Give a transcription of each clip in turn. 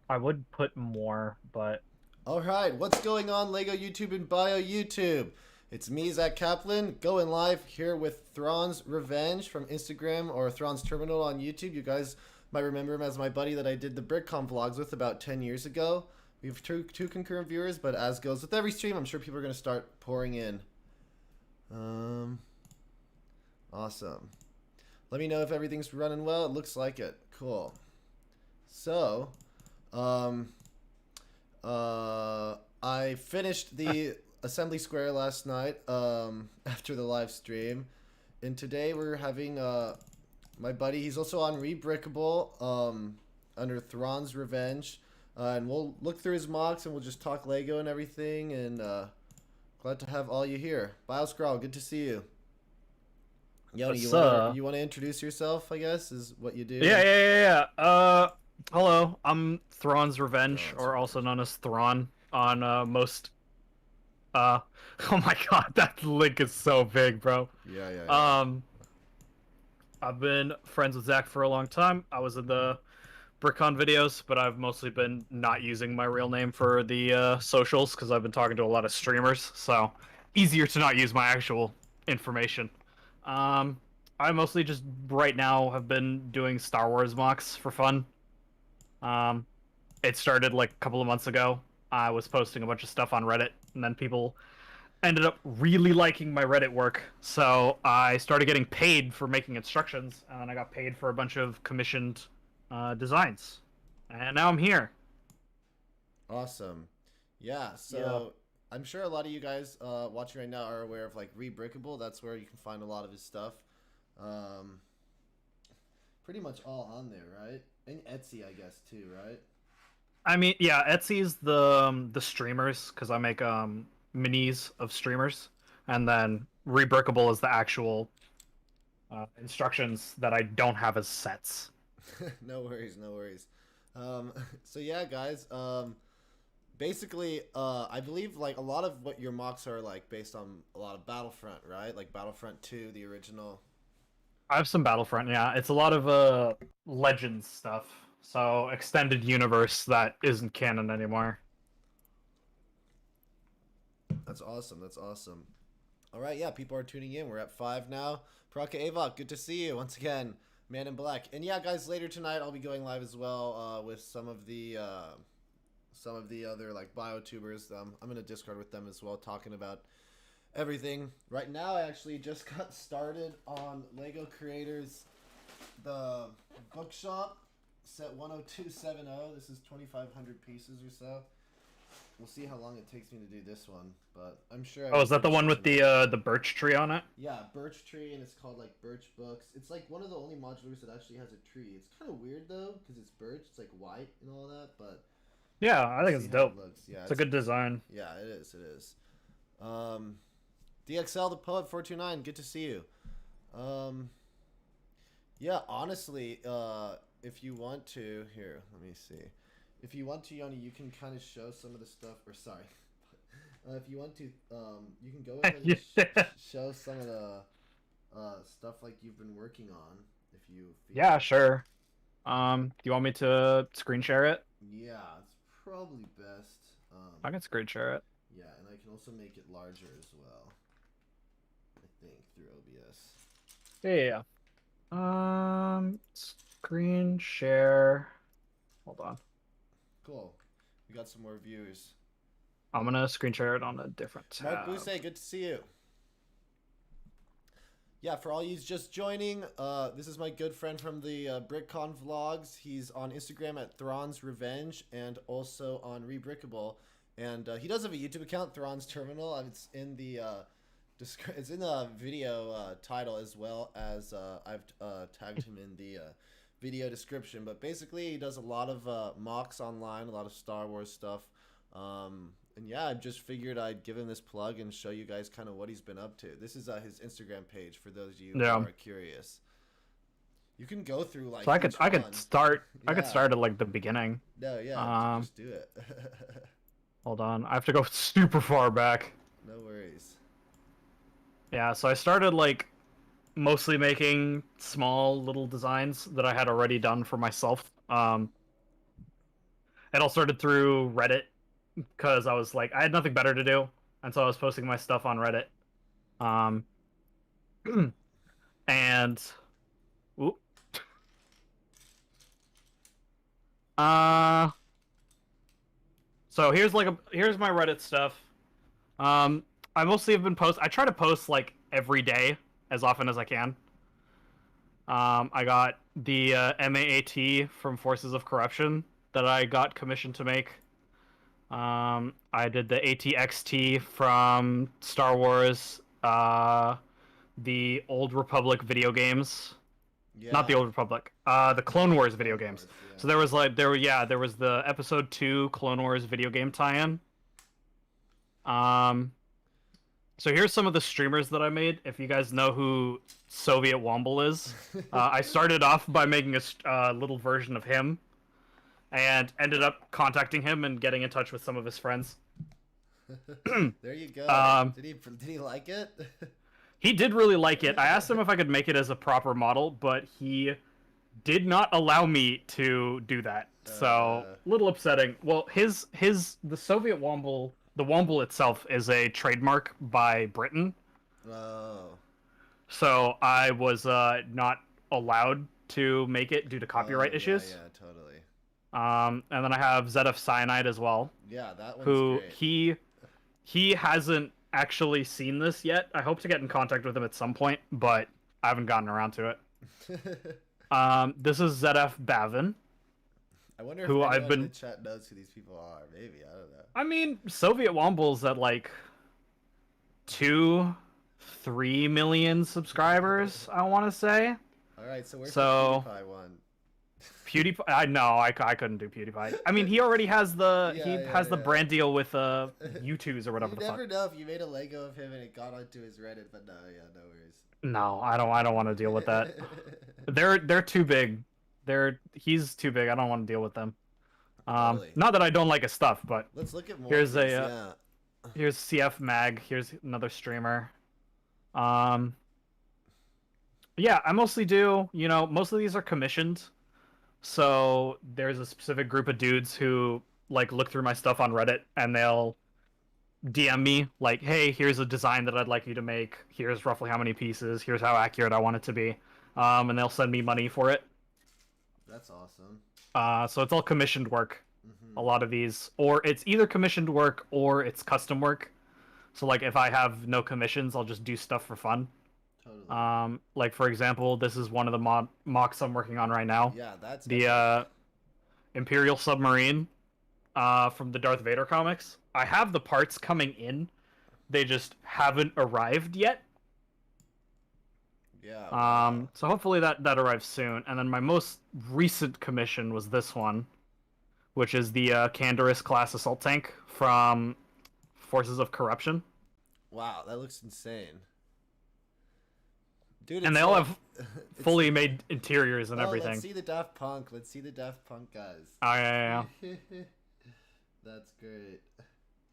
I would put more, but All right, what's going on, Lego YouTube and Bio YouTube? It's me, Zach Kaplan, going live here with Thrawns Revenge from Instagram or Thrawns Terminal on YouTube. You guys might remember him as my buddy that I did the BrickCon vlogs with about 10 years ago. We have two concurrent viewers, but as goes with every stream, I'm sure people are going to start pouring in. Um, awesome. Let me know if everything's running well. It looks like it. Cool. So, um, I finished the Assembly Square last night after the live stream, and today we're having my buddy. He's also on Rebrickable under Thrawns Revenge, and we'll look through his mocks and we'll just talk Lego and everything. And glad to have all you here. BioScrawl, good to see you. Yoni, what's you wanna introduce yourself? I guess is what you do. yeah. Hello, I'm Thrawn's Revenge, Thrawns or also Revenge. known as Thrawn on most. Uh, oh my God, that link is so big, bro. Yeah. Um, I've been friends with Zach for a long time. I was in the BrickCon videos, but I've mostly been not using my real name for the socials because I've been talking to a lot of streamers, so easier to not use my actual information. Um, I mostly just right now have been doing Star Wars mocks for fun. Um, it started like a couple of months ago. I was posting a bunch of stuff on Reddit, and then people ended up really liking my Reddit work. So I started getting paid for making instructions, and then I got paid for a bunch of commissioned designs. And now I'm here. Awesome. Yeah, Yeah. so I'm sure a lot of you guys watching right now are aware of like Rebrickable. That's where you can find a lot of his stuff. Um, Pretty much all on there, right? And Etsy, I guess, too, right? I mean, yeah, Etsy's the streamers because I make minis of streamers, and then Rebrickable is the actual instructions that I don't have as sets. No worries, no worries. Um, so yeah, guys. Basically, I believe like a lot of what your mocks are like based on a lot of Battlefront, right? Like Battlefront 2, the original. I have some Battlefront, yeah. It's a lot of Legends stuff. So extended universe that isn't canon anymore. That's awesome. That's awesome. All right, yeah, people are tuning in. We're at 5 now. Paraka Avok, good to see you once again, Man in Black. And yeah, guys, later tonight I'll be going live as well with some of the other like biotubers. I'm in a Discord with them as well, talking about everything. Right now, I actually just got started on Lego Creators, the bookshop, set 10270. This is 2,500 pieces or so. We'll see how long it takes me to do this one, but I'm sure I Oh, will is that the finish one it with tonight. the birch tree on it? Yeah, birch tree, and it's called like birch books. It's like one of the only modulars that actually has a tree. It's kind of weird though, because it's birch. It's like white and all that, but Yeah, I we'll think see it's how it dope. looks. Yeah, It's a good design. yeah, it is. It is. Um, DXL the poet 429. Good to see you. Um, yeah, honestly, if you want to, here, let me see. If you want to, Yoni, you can kind of show some of the stuff. Or sorry, if you want to, you can go ahead and Yeah. show some of the stuff like you've been working on, if you Yeah, feel. sure. Do you want me to screen share it? Yeah, it's probably best. I can screen share it. Yeah, and I can also make it larger as well. I think through OBS. Yeah. Screen share. Hold on. Cool. We got some more viewers. I'm gonna screen share it on a different Mark tab. Buse, good to see you. Yeah, for all you just joining, this is my good friend from the BrickCon vlogs. He's on Instagram at Thrawns Revenge and also on Rebrickable. And he does have a YouTube account, Thrawns Terminal. It's in the it's in the video title as well as I've tagged him in the video description. But basically, he does a lot of mocks online, a lot of Star Wars stuff. And yeah, I just figured I'd give him this plug and show you guys kind of what he's been up to. This is his Instagram page for those of you who Yeah. are curious. You can go through like So I each could one. start I could Yeah. start at like the beginning. No, yeah, Um, just do it. Hold on. I have to go super far back. No worries. Yeah, so I started like mostly making small little designs that I had already done for myself. It all started through Reddit because I was like, I had nothing better to do, and so I was posting my stuff on Reddit. Um, and oop, uh, so here's my Reddit stuff. Um, I mostly have been I try to post like every day as often as I can. I got the MAAT from Forces of Corruption that I got commissioned to make. I did the ATXT from Star Wars, the Old Republic video games. Yeah. Not the Old Republic, the Clone Wars video Clone games. Wars, yeah. So there was the Episode 2 Clone Wars video game tie-in. So here's some of the streamers that I made. If you guys know who Soviet Womble is, I started off by making a little version of him, and ended up contacting him and getting in touch with some of his friends. There you go. Did he like it? He did really like it. I asked him if I could make it as a proper model, but he did not allow me to do that. So a little upsetting. Well, the Soviet Womble. The Womble itself is a trademark by Britain. Oh. So I was not allowed to make it due to copyright issues. Yeah, totally. And then I have ZF Cyanide as well. Yeah, that one's who great. he hasn't actually seen this yet. I hope to get in contact with him at some point, but I haven't gotten around to it. This is ZF Bavin. I wonder if anyone in the chat knows who these people are. Maybe, I don't know. I mean, Soviet Womble's at like 2-3 million subscribers, I want to say. Alright, so where's the PewDiePie one? PewDiePie? No, I couldn't do PewDiePie. I mean, he already has the brand deal with U2s or whatever the fuck. You never know if you made a Lego of him and it got onto his Reddit, but no, yeah, no worries. No, I don't want to deal with that. They're too big. He's too big. I don't want to deal with them. Totally. Not that I don't like his stuff, but let's look at more. Here's here's CF Mag. Here's another streamer. Yeah, I mostly do. Most of these are commissioned. So there's a specific group of dudes who like look through my stuff on Reddit and they'll DM me like, "Hey, here's a design that I'd like you to make. Here's roughly how many pieces. Here's how accurate I want it to be." And they'll send me money for it. That's awesome. So it's all commissioned work. A lot of these, or it's either commissioned work or it's custom work. So like if I have no commissions, I'll just do stuff for fun. Totally. Like for example, this is one of the mocks I'm working on right now. Yeah, that's the Imperial submarine from the Darth Vader comics. I have the parts coming in. They just haven't arrived yet. Yeah. Wow. So hopefully that arrives soon. And then my most recent commission was this one, which is the Canderous class assault tank from Forces of Corruption. Wow, that looks insane. Dude, and they all have fully made interiors and everything. Let's see the Daft Punk. Let's see the Daft Punk guys. Oh, yeah. That's great.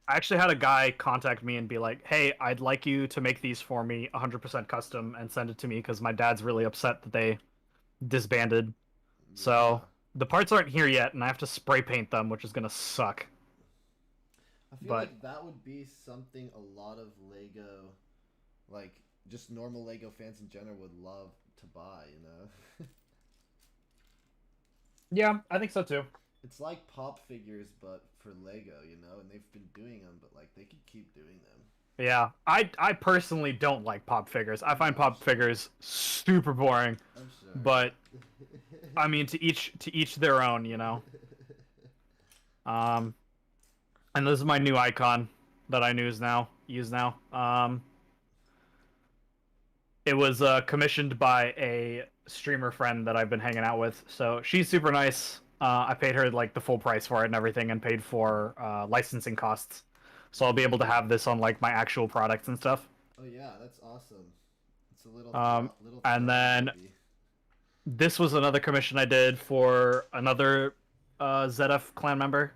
I actually had a guy contact me and be like, "Hey, I'd like you to make these for me 100% custom and send it to me because my dad's really upset that they disbanded." Yeah. So the parts aren't here yet, and I have to spray paint them, which is gonna suck. I feel like that would be something a lot of Lego, like just normal Lego fans in general, would love to buy. Yeah, I think so too. It's like pop figures, but for Lego, and they've been doing them, but like they could keep doing them. Yeah, I personally don't like pop figures. I find pop figures super boring. I'm sure. But I mean, to each their own, And this is my new icon that I use now. It was commissioned by a streamer friend that I've been hanging out with, so she's super nice. I paid her like the full price for it and everything, and paid for licensing costs, so I'll be able to have this on like my actual products and stuff. Oh yeah, that's awesome. It's a little and then this was another commission I did for another ZF clan member.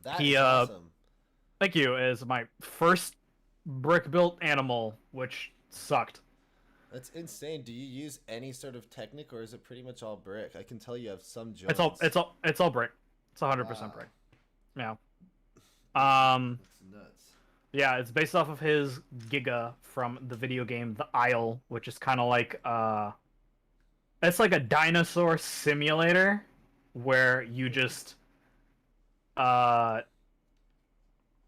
That is awesome. Thank you. Is my first brick built animal, which sucked. That's insane. Do you use any sort of Technic, or is it pretty much all brick? I can tell you have some It's all joints. it's all brick. It's 100% Wow, brick. Yeah. that's Um. that's nuts. Yeah, it's based off of his Giga from the video game The Isle, which is kind of like it's like a dinosaur simulator where uh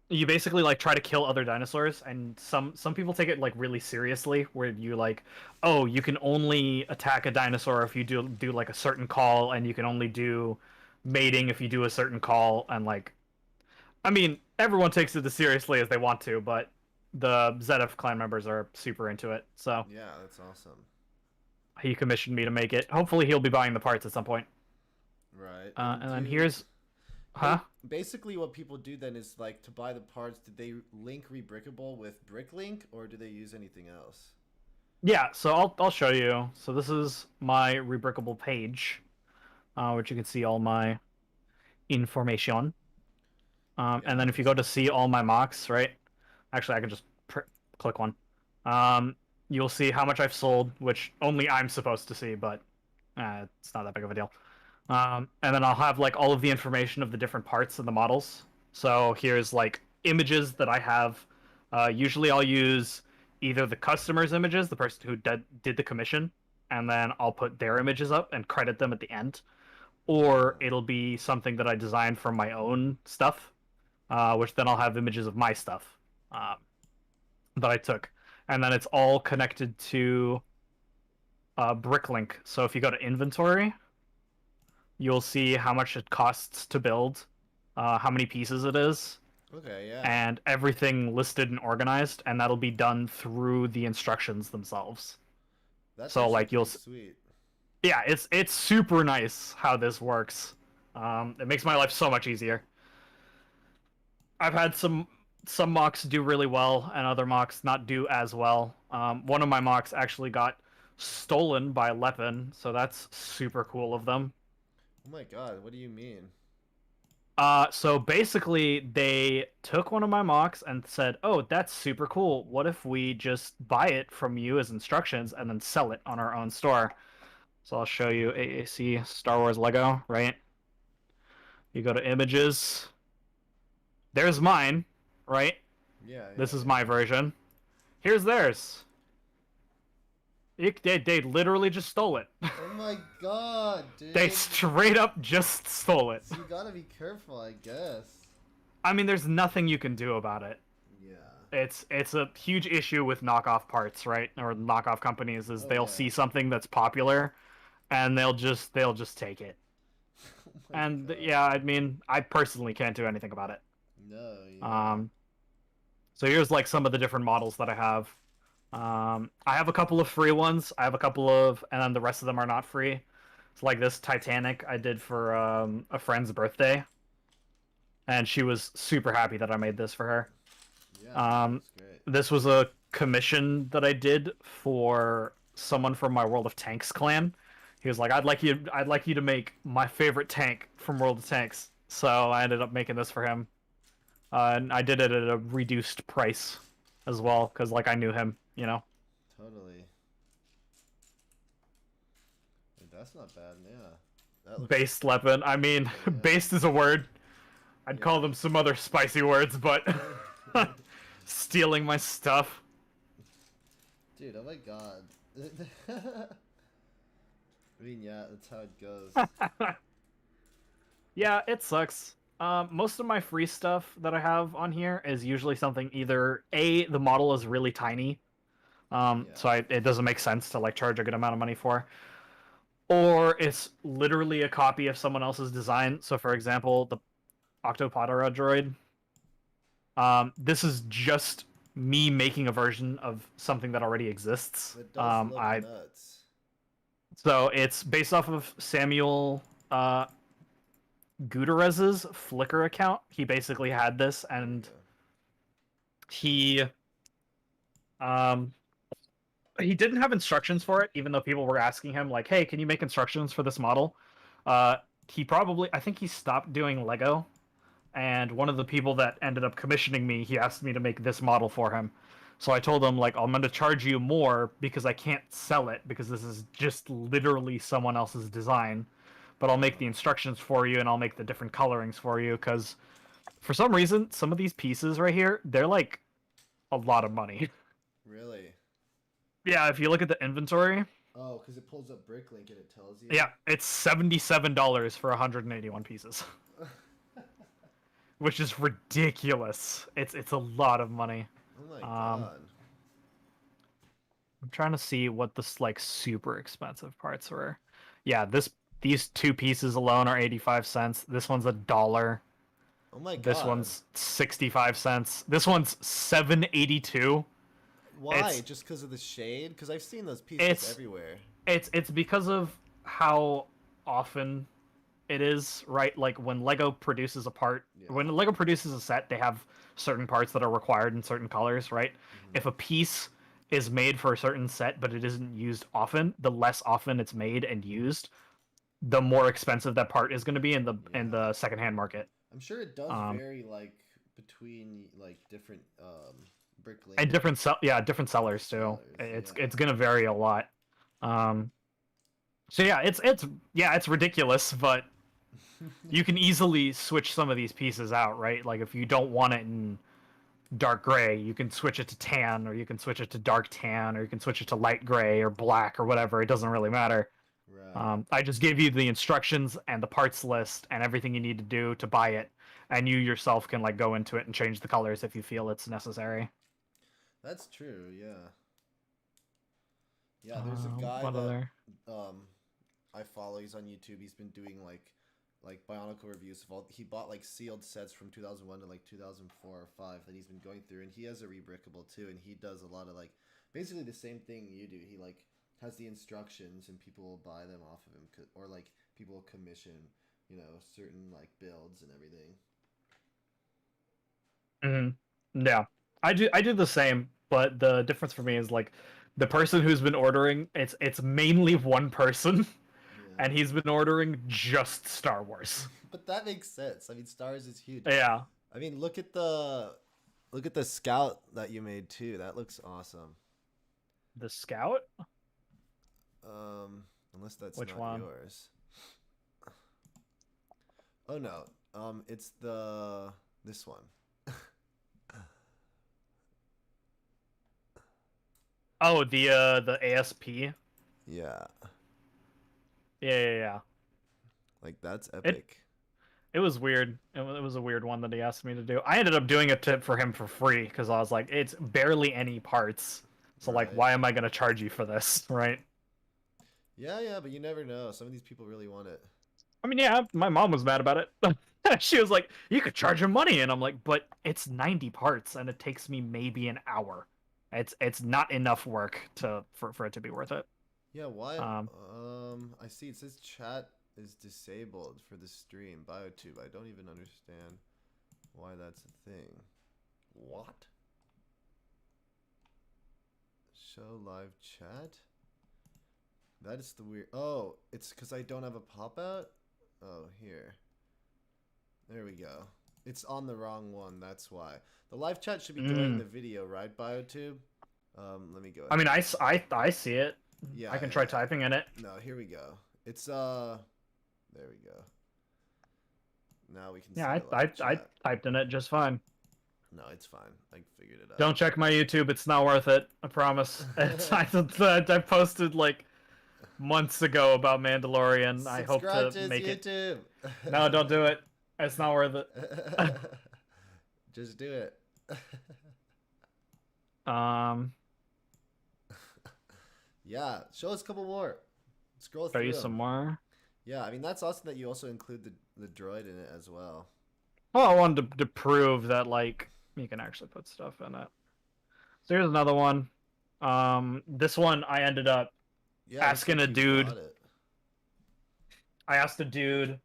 you basically like try to kill other dinosaurs, and some people take it like really seriously, where you like, oh, you can only attack a dinosaur if you do like a certain call, and you can only do mating if you do a certain call, and like, I mean, everyone takes it as seriously as they want to, but the ZF clan members are super into it, so Yeah, that's awesome. he commissioned me to make it. Hopefully he'll be buying the parts at some point. Right. And then Do here's, huh? basically what people do then is like to buy the parts. Did they link Rebrickable with BrickLink, or do they use anything else? Yeah, so I'll show you. So this is my rebrickable page, which you can see all my information. Yeah, And then if you that's go to see all my mocks, right? Actually, I can just click one. You'll see how much I've sold, which only I'm supposed to see, but it's not that big of a deal. And then I'll have like all of the information of the different parts of the models. So here's like images that I have. Usually I'll use either the customer's images, the person who did the commission, and then I'll put their images up and credit them at the end. Or it'll be something that I designed from my own stuff, which then I'll have images of my stuff that I took. And then it's all connected to BrickLink. So if you go to inventory, you'll see how much it costs to build, how many pieces it is, okay. Yeah, and everything listed and organized, and that'll be done through the instructions themselves. that's So actually like pretty sweet. yeah, it's super nice how this works. It makes my life so much easier. I've had some mocks do really well and other mocks not do as well. One of my mocks actually got stolen by Lepin, so that's super cool of them. Oh my god, what do you mean? So basically, they took one of my mocks and said, "Oh, that's super cool. What if we just buy it from you as instructions and then sell it on our own store?" So I'll show you AAC Star Wars Lego, right? You go to images. There's mine, right? Yeah, This yeah, is yeah. my version. Here's theirs. They literally just stole it. Oh my god, They dude. straight up just stole it. So you gotta be careful, I guess. I mean, there's nothing you can do about it. Yeah. It's a huge issue with knockoff parts, right? Or knockoff companies is Oh they'll yeah. see something that's popular and they'll just take it. Oh my And god. yeah, I mean, I personally can't do anything about it. No, yeah. Um, so here's like some of the different models that I have. I have a couple of free ones. I have a couple of, and then the rest of them are not free. It's like this Titanic I did for a friend's birthday, and she was super happy that I made this for her. Yeah, Um, that's great. this was a commission that I did for someone from my World of Tanks clan. He was like, I'd like you to make my favorite tank from World of Tanks." So I ended up making this for him, and I did it at a reduced price as well, because like I knew him, you know. Totally. Wait, that's not bad, yeah. That looks Based weapon. I mean, yeah. based is a word. I'd Yeah. call them some other spicy words, but stealing my stuff. Dude, oh my god. I mean, yeah, that's how it goes. Yeah, it sucks. Most of my free stuff that I have on here is usually something either A, the model is really tiny, so Yeah. it doesn't make sense to like charge a good amount of money for, or it's literally a copy of someone else's design. So for example, the Octopodera droid, this is just me making a version of something that already exists. It does look I nuts. So it's based off of Samuel Gutierrez's Flickr account. He basically had this, and he um he didn't have instructions for it, even though people were asking him like, "Hey, can you make instructions for this model?" I think he stopped doing Lego, and one of the people that ended up commissioning me, he asked me to make this model for him. So I told him, like, I'm going to charge you more because I can't sell it because this is just literally someone else's design. But I'll make the instructions for you and I'll make the different colorings for you because for some reason, some of these pieces right here, they're like a lot of money. Really? Yeah, if you look at the inventory. Oh, because it pulls up BrickLink and it tells you. Yeah, it's $77 for 181 pieces. Which is ridiculous. It's a lot of money. Oh my god. I'm trying to see what the like super expensive parts were. Yeah, these two pieces alone are 85 cents. This one's $1. Oh my god. This one's 65 cents. This one's 7.82. Why? Just because of the shade? Because I've seen those pieces everywhere. It's because of how often it is, right? Like when Lego produces a part, when Lego produces a set, they have certain parts that are required in certain colors, right? If a piece is made for a certain set but it isn't used often, the less often it's made and used, the more expensive that part is going to be in the secondhand market. I'm sure it does vary like between like different BrickLink and different sellers too. It's going to vary a lot. So yeah, it's ridiculous, but you can easily switch some of these pieces out, right? Like if you don't want it in dark gray, you can switch it to tan, or you can switch it to dark tan, or you can switch it to light gray or black or whatever. It doesn't really matter. Right. I just gave you the instructions and the parts list and everything you need to do to buy it, and you yourself can like go into it and change the colors if you feel it's necessary. That's true, yeah. Yeah, there's a guy that I follow. He's on YouTube. He's been doing like Bionicle reviews of all. He bought like sealed sets from 2001 to like 2004 or 5 that he's been going through, and he has a rebrickable too, and he does a lot of like basically the same thing you do. He like has the instructions, and people will buy them off of him, or like people will commission, you know, certain like builds and everything. Yeah, I do the same, but the difference for me is like the person who's been ordering, it's mainly one person. And he's been ordering just Star Wars. But that makes sense. I mean, Star Wars is huge. Yeah. I mean, look at the Scout that you made too. That looks awesome. The Scout? Unless that's Which not one? Yours. Oh no. It's this one. Oh, the ASP. Yeah. Yeah. Like that's epic. It was weird. It was a weird one that he asked me to do. I ended up doing it for him for free because I was like, it's barely any parts. So like, why am I gonna charge you for this, right? Yeah, but you never know. Some of these people really want it. I mean, yeah, my mom was mad about it. She was like, you could charge him money, and I'm like, but it's 90 parts, and it takes me maybe an hour. It's not enough work for it to be worth it. Yeah, why? I see it says chat is disabled for the stream. BioTube. I don't even understand why that's a thing. What? Show live chat? That is the weird. Oh, it's because I don't have a pop out? Oh, here. There we go. It's on the wrong one. That's why. The live chat should be doing the video, right, BioTube? Let me go ahead. I mean, I see it. Yeah, I can try typing in it. No, here we go. It's there we go. Now we can. Yeah, I typed in it just fine. No, it's fine. I figured it out. Don't check my YouTube. It's not worth it. I promise. I posted like months ago about Mandalorian. I hope to make YouTube. it. No, don't do it. It's not worth it. Just do it. Yeah, show us a couple more. Scroll through. Show you some more. Yeah, I mean that's awesome that you also include the droid in it as well. Well, I wanted to prove that like you can actually put stuff in it. So here's another one. This one I ended up asking a dude. I asked a dude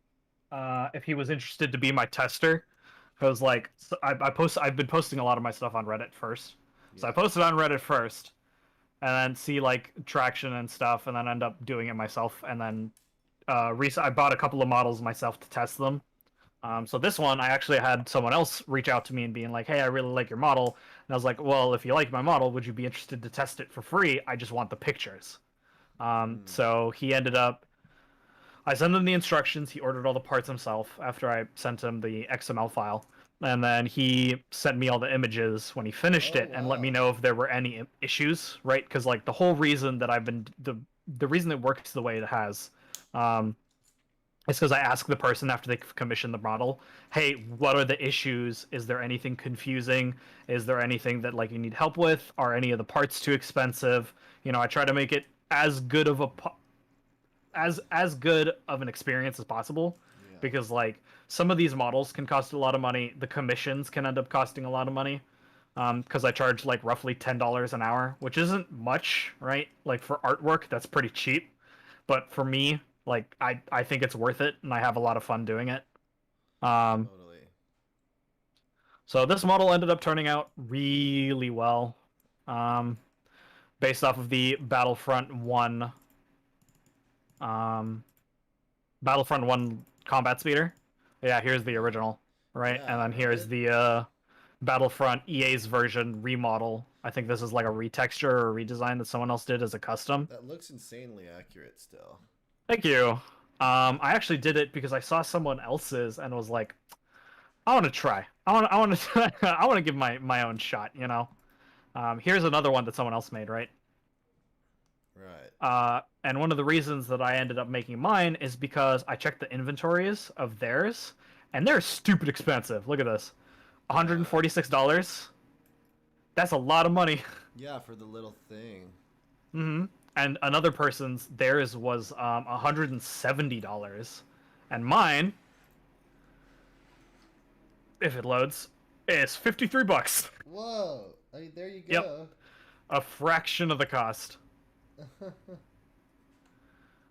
if he was interested to be my tester. I was like, I've been posting a lot of my stuff on Reddit first. Yeah. So I posted on Reddit first, and then see like traction and stuff, and then end up doing it myself. And then I bought a couple of models myself to test them. So this one, I actually had someone else reach out to me and being like, "Hey, I really like your model," and I was like, "Well, if you like my model, would you be interested to test it for free? I just want the pictures." Hmm. So he ended up. I sent him the instructions. He ordered all the parts himself after I sent him the XML file, and then he sent me all the images when he finished Oh it and let me wow. know if there were any issues. Right? Because like the whole reason that I've been the reason it works the way it has. Um, it's because I ask the person after they commission the model, "Hey, what are the issues? Is there anything confusing? Is there anything that like you need help with? Are any of the parts too expensive?" I try to make it as good of a as good of an experience as possible, Yeah. because like some of these models can cost a lot of money. The commissions can end up costing a lot of money. Because I charge like roughly $10 an hour, which isn't much, right? Like for artwork, that's pretty cheap. But for me, like I think it's worth it, and I have a lot of fun doing it. Um, Totally. so this model ended up turning out really well, um, based off of the um, Battlefront One combat speeder. Yeah, here's the original, right? And Yeah. then here's Right. the Battlefront EA's version remodel. I think this is like a retexture or a redesign that someone else did as a custom. That looks insanely accurate still. Thank you. I actually did it because I saw someone else's and was like, I want to try. I want to, I want to give my own shot. Here's another one that someone else made, right? Right. And one of the reasons that I ended up making mine is because I checked the inventories of theirs, and they're stupid expensive. Look at this, Yeah. $146. That's a lot of money. Yeah, for the little thing. And another person's theirs was $170, and mine, if it loads, is $53. Whoa. I mean, there you Yep, go. a fraction of the cost,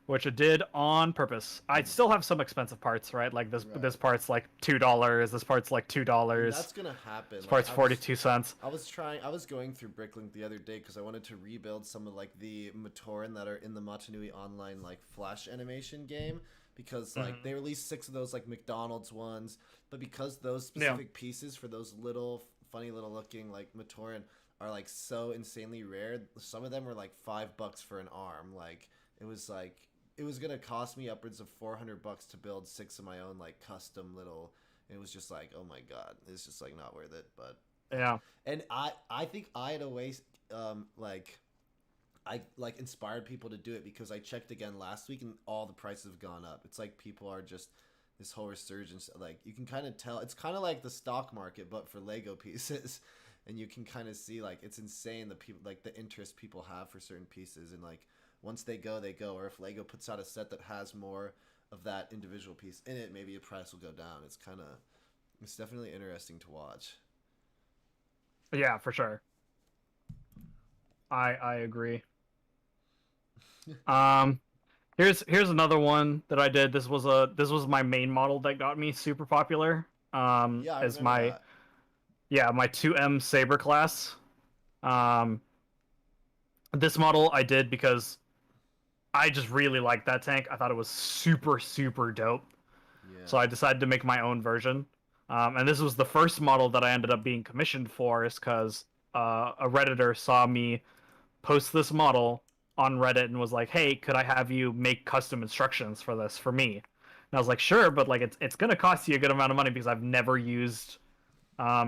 which it did on purpose. I still have some expensive parts, right? Like this Right. part's like $2. This part's like $2. And that's gonna happen. This Like part's 42 cents. I was going through Bricklink the other day because I wanted to rebuild some of like the Matoran that are in the Matanui Online like Flash animation game because like they released 6 of those like McDonald's ones, but because those Yeah, specific pieces for those little funny little looking like Matoran are like so insanely rare, some of them were like $5 for an arm. Like it was gonna cost me upwards of $400 to build 6 of my own like custom little. It was just like, oh my god, it's just like not worth it. But yeah, and I think I had a way like I like inspired people to do it because I checked again last week and all the prices have gone up. It's like people are just this whole resurgence. Like you can kind of tell it's kind of like the stock market but for Lego pieces, and you can kind of see like it's insane the people like the interest people have for certain pieces, and like once they go they go. Or if Lego puts out a set that has more of that individual piece in it, maybe a price will go down. It's definitely interesting to watch. yeah, for sure. I agree. Um, here's another one that I did. This was my main model that got me super popular. Yeah, I Is remember my that. yeah my 2M Saber class. Um, this model I did because I just really liked that tank. I thought it was super super dope. So Yeah. I decided to make my own version. And this was the first model that I ended up being commissioned for, is because a redditor saw me post this model on Reddit and was like, "Hey, could I have you make custom instructions for this for me?" And I was like, "Sure, but like it's gonna cost you a good amount of money because I've never used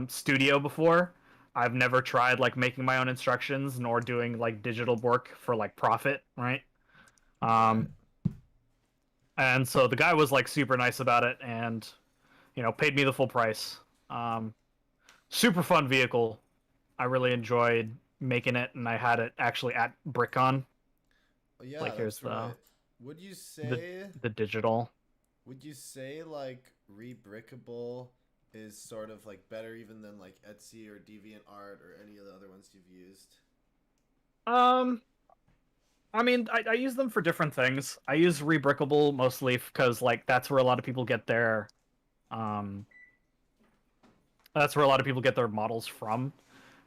Studio before. I've never tried like making my own instructions nor doing like digital work for like profit, right?" Right. Um, and so the guy was like super nice about it and paid me the full price. Um, Super fun vehicle. I really enjoyed making it, and I had it actually at BrickCon. Oh, yeah, Like here's that's the right. Would you the say the digital. would you say like Rebrickable is sort of like better even than like Etsy or DeviantArt or any of the other ones you've used? Um, I mean, I use them for different things. I use Rebrickable mostly because like um that's where a lot of people get their models from,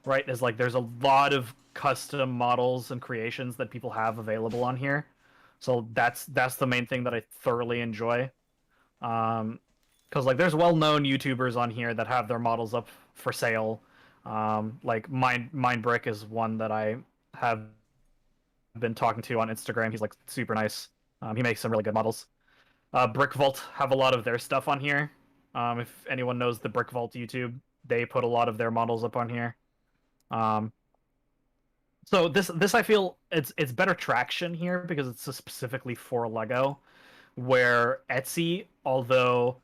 right? Is like there's a lot of custom models and creations that people have available on here. So that's the main thing that I thoroughly enjoy. Um, Because like there's well-known YouTubers on here that have their models up for sale. Like Brick is one that I have been talking to on Instagram. He's like super nice. He makes some really good models. Brick Vault have a lot of their stuff on here. If anyone knows the Brick Vault YouTube, they put a lot of their models up on here. So this I feel it's better traction here because it's specifically for Lego, where Etsy, although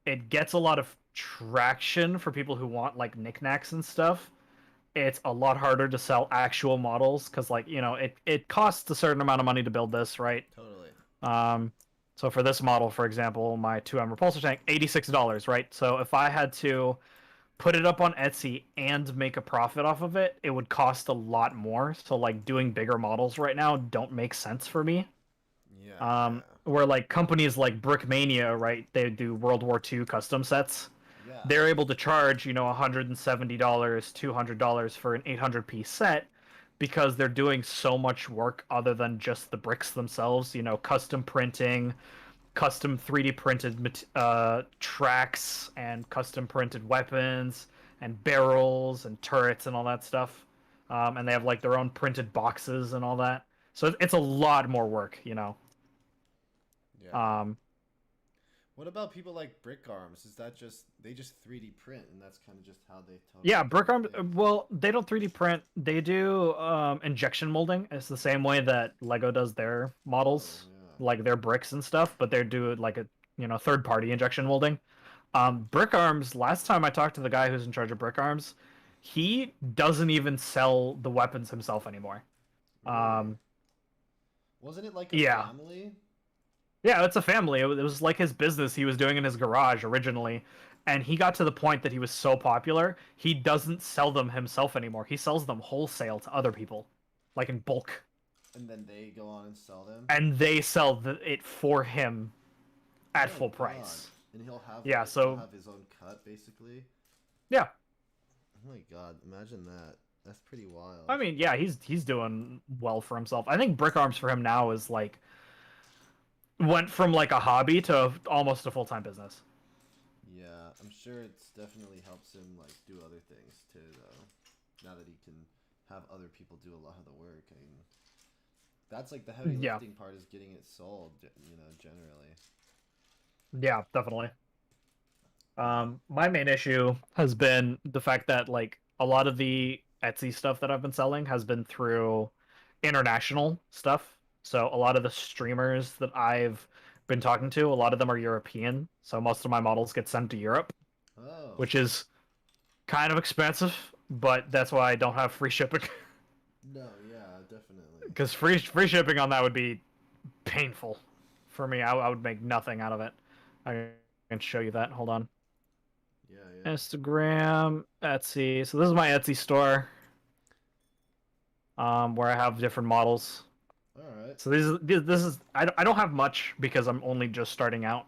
it gets a lot of traction for people who want like knickknacks and stuff, it's a lot harder to sell actual models because like it costs a certain amount of money to build this, right? Totally. So for this model, for example, my 2M repulsor tank, $86, right? So if I had to put it up on Etsy and make a profit off of it, it would cost a lot more. So like doing bigger models right now don't make sense for me. Yeah. Where like companies like Brickmania, right? They do World War II custom sets. Yeah. They're able to charge, $170, $200 for an 800-piece set because they're doing so much work other than just the bricks themselves, custom printing, custom 3D printed tracks, and custom printed weapons and barrels and turrets and all that stuff. And they have like their own printed boxes and all that. So it's a lot more work, Yeah. What about people like BrickArms? Is that they just 3D print and that's kind of just how they tell? Yeah, BrickArms. Well, they don't 3D print. They do injection molding. It's the same way that Lego does their models, like their bricks and stuff. But they do like a third-party injection molding. BrickArms. Last time I talked to the guy who's in charge of BrickArms, he doesn't even sell the weapons himself anymore. Really? Wasn't it like a family? Yeah, it's a family. It was like his business he was doing in his garage originally. And he got to the point that he was so popular, he doesn't sell them himself anymore. He sells them wholesale to other people, like in bulk. And then they go on and sell them? And they sell it for him at full price. And he'll have, he'll have his own cut, basically? Yeah. Oh my god, imagine that. That's pretty wild. I mean, yeah, he's doing well for himself. I think BrickArms for him now is like went from like a hobby to almost a full-time business. Yeah, I'm sure it's definitely helps him like do other things too, though. Now that he can have other people do a lot of the work. I mean, that's like the heavy lifting part is getting it sold, generally. Yeah, definitely. My main issue has been the fact that like a lot of the Etsy stuff that I've been selling has been through international stuff. So a lot of the streamers that I've been talking to, a lot of them are European. So most of my models get sent to Europe, which is kind of expensive, but that's why I don't have free shipping. No, yeah, definitely. Because free shipping on that would be painful for me. I would make nothing out of it. I can show you that. Hold on. Yeah. Instagram, Etsy. So this is my Etsy store, where I have different models. All right. So this is I don't have much because I'm only just starting out.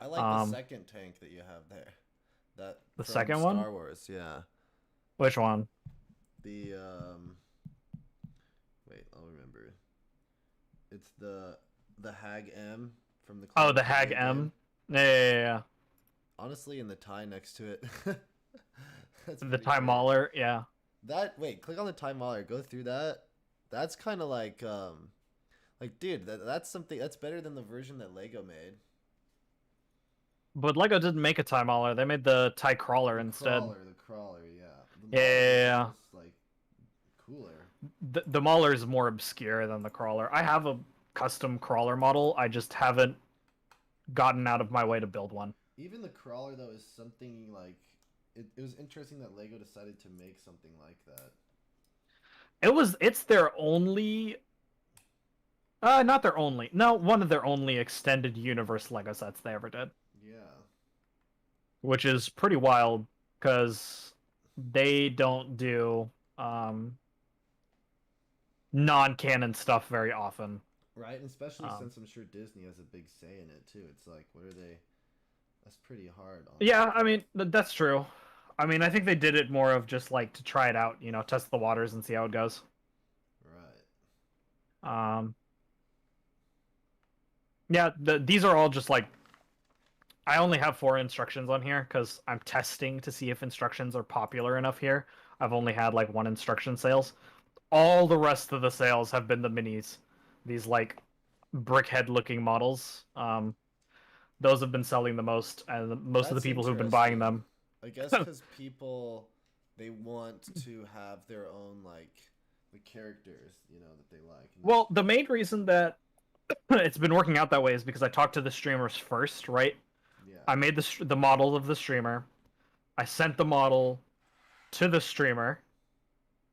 I like the second tank that you have there. That the second one? Star Wars, yeah. Which one? The wait, I'll remember. It's the Hag M from the the Hag M. Yeah. Honestly, and the tie next to it. That's the tie mauler, yeah. Wait, click on the tie mauler. Go through that. That's kind of like dude, that's something that's better than the version that Lego made. But Lego didn't make a tie mauler. They made the tie crawler instead. The crawler, yeah. Yeah. Like cooler. The mauler is more obscure than the crawler. I have a custom crawler model. I just haven't gotten out of my way to build one. Even the crawler though is something like it was interesting that Lego decided to make something like that. It's their only not their only. No, one of their only extended universe Lego sets they ever did. Yeah. Which is pretty wild because they don't do non-canon stuff very often. Right, and especially since I'm sure Disney has a big say in it too. It's like, what are they? That's pretty hard. Yeah, I mean that's true. I mean, I think they did it more of just like to try it out, test the waters and see how it goes. Right. Yeah, these are all just like I only have 4 instructions on here because I'm testing to see if instructions are popular enough here. I've only had like 1 instruction sales. All the rest of the sales have been the minis. These like brickhead looking models. Those have been selling the most, and most of the That's people who've been buying interesting. them. I guess because people they want to have their own like the characters, that they like. Well, the main reason that it's been working out that way is because I talked to the streamers first, right? Yeah. I made the model of the streamer. I sent the model to the streamer.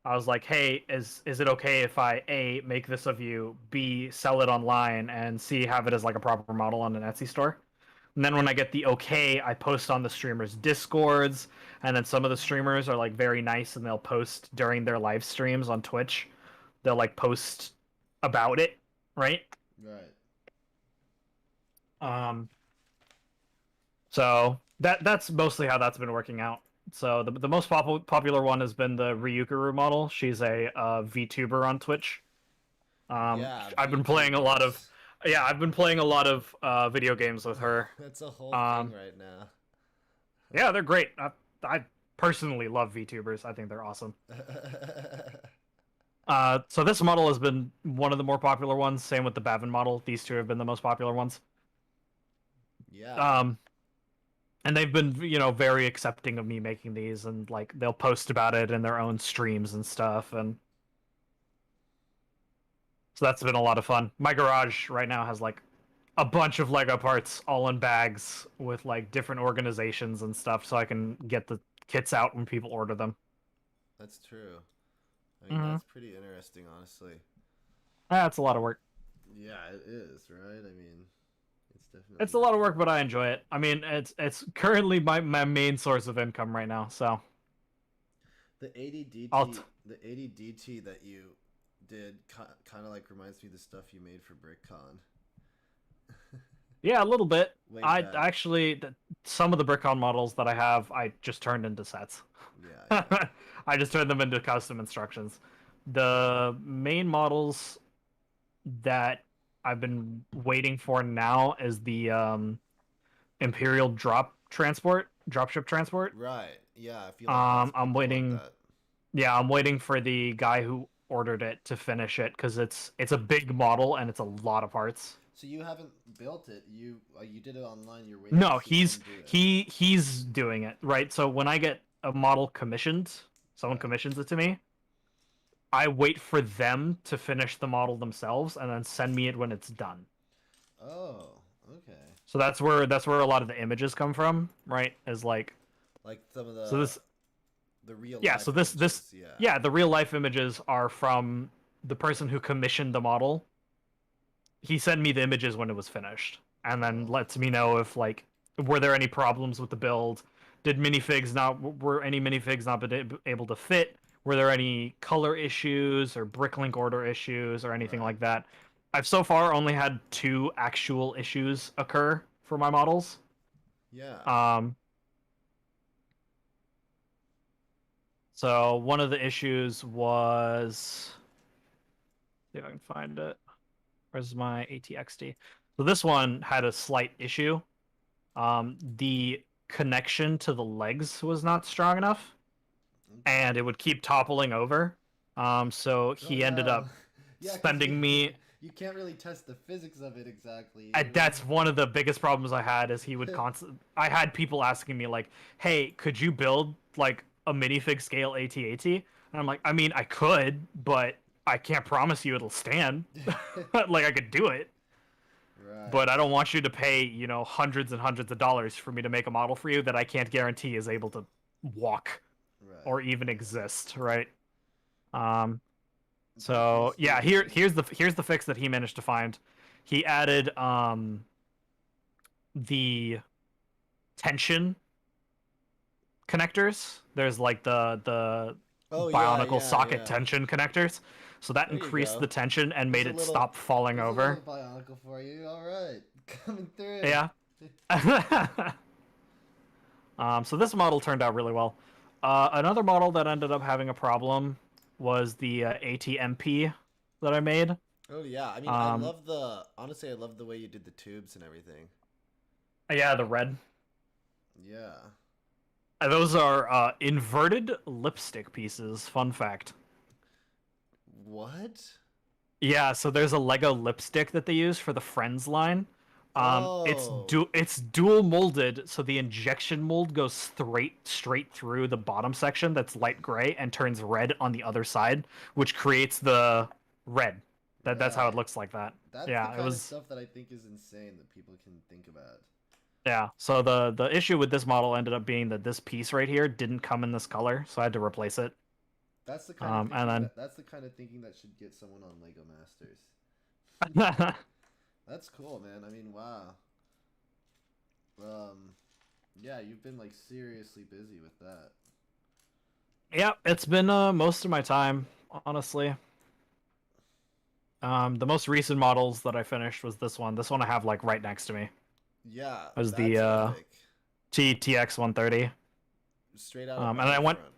I was like, "Hey, is it okay if I A, make this of you, B, sell it online, and C, have it as like a proper model on an Etsy store?" And then when I get the okay, I post on the streamers' discords, and then some of the streamers are like very nice and they'll post during their live streams on Twitch. They'll like post about it, right? Right. Um, so that's mostly how that's been working out. So the most popular one has been the Ryukaru model. She's a VTuber on Twitch. Yeah. I've been playing a lot of VTubers. I've been playing a lot of video games with her. That's a whole thing Um, right now. yeah, they're great. I personally love VTubers. I think they're awesome. So this model has been one of the more popular ones. Same with the Bavin model. These two have been the most popular ones. Yeah. And they've been, very accepting of me making these, and like they'll post about it in their own streams and stuff, and so that's been a lot of fun. My garage right now has like a bunch of Lego parts all in bags with like different organizations and stuff, so I can get the kits out when people order them. That's true. I mean, that's pretty interesting, honestly. That's a lot of work. Yeah, it is, right? I mean, it's definitely. It's a lot of work, but I enjoy it. I mean, it's currently my main source of income right now. So The ADDT, the ADDT that you did kind of like reminds me of the stuff you made for BrickCon. yeah, a little bit. Way I back. actually some of the BrickCon models that I have, I just turned into sets. Yeah, yeah. I just turned them into custom instructions. The main models that I've been waiting for now is the Imperial dropship transport. Right. Yeah, I feel like lots of I'm people want waiting. that. Yeah, I'm waiting for the guy who ordered it to finish it because it's a big model and it's a lot of parts. So you haven't built it. You did it online. You're waiting No, to see him do it. he's doing it, right? So when I get a model commissioned, someone commissions it to me, I wait for them to finish the model themselves and then send me it when it's done. Oh, okay. So that's where a lot of the images come from, right? Is like Like some of the so this the real yeah, life so this images, yeah, the real life images are from the person who commissioned the model. He sent me the images when it was finished and then lets me know if like were there any problems with the build? Were any minifigs not able to fit? Were there any color issues or bricklink order issues or anything Right. like that? I've so far only had 2 actual issues occur for my models. Yeah. So one of the issues was, see if I can find it. Where's my ATXT? So this one had a slight issue. The connection to the legs was not strong enough, and it would keep toppling over. So he ended up Yeah, 'cause sending me. you can't really test the physics of it exactly. And that's one of the biggest problems I had is he would I had people asking me like, "Hey, could you build like a minifig scale AT-AT?" And I'm like, "I mean, I could, but I can't promise you it'll stand. Like I could do it, Right. but I don't want you to pay, hundreds and hundreds of dollars for me to make a model for you that I can't guarantee is able to walk Right. or even exist, right?" So yeah, here's the fix that he managed to find. He added the tension connectors. There's like the Oh bionicle yeah, socket yeah. tension connectors. So that There you increased go. the tension and made There's it a little- stop falling There's over. A little bionicle for you. All right, coming through. Yeah. So this model turned out really well. Another model that ended up having a problem was the ATMP that I made. Oh yeah, I mean, honestly, I love the way you did the tubes and everything. Yeah, the red. Yeah. Those are inverted lipstick pieces. Fun fact. What? Yeah, so there's a Lego lipstick that they use for the Friends line. Oh. It's dual molded, so the injection mold goes straight through the bottom section that's light gray and turns red on the other side, which creates the red. That's how it Right. looks like that. That's the Yeah, it kind of was stuff that I think is insane that people can think about. yeah. So the issue with this model ended up being that this piece right here didn't come in this color, so I had to replace it. That's the kind of And thinking then that that's the kind of thinking that should get someone on Lego Masters. That's cool, man. I mean, wow. Um, yeah, you've been like seriously busy with that. yeah, it's been most of my time, honestly. The most recent models that I finished was this one. This one I have like right next to me. Yeah, It was the that's epic. TTX 130. Straight out of And I went Battlefront.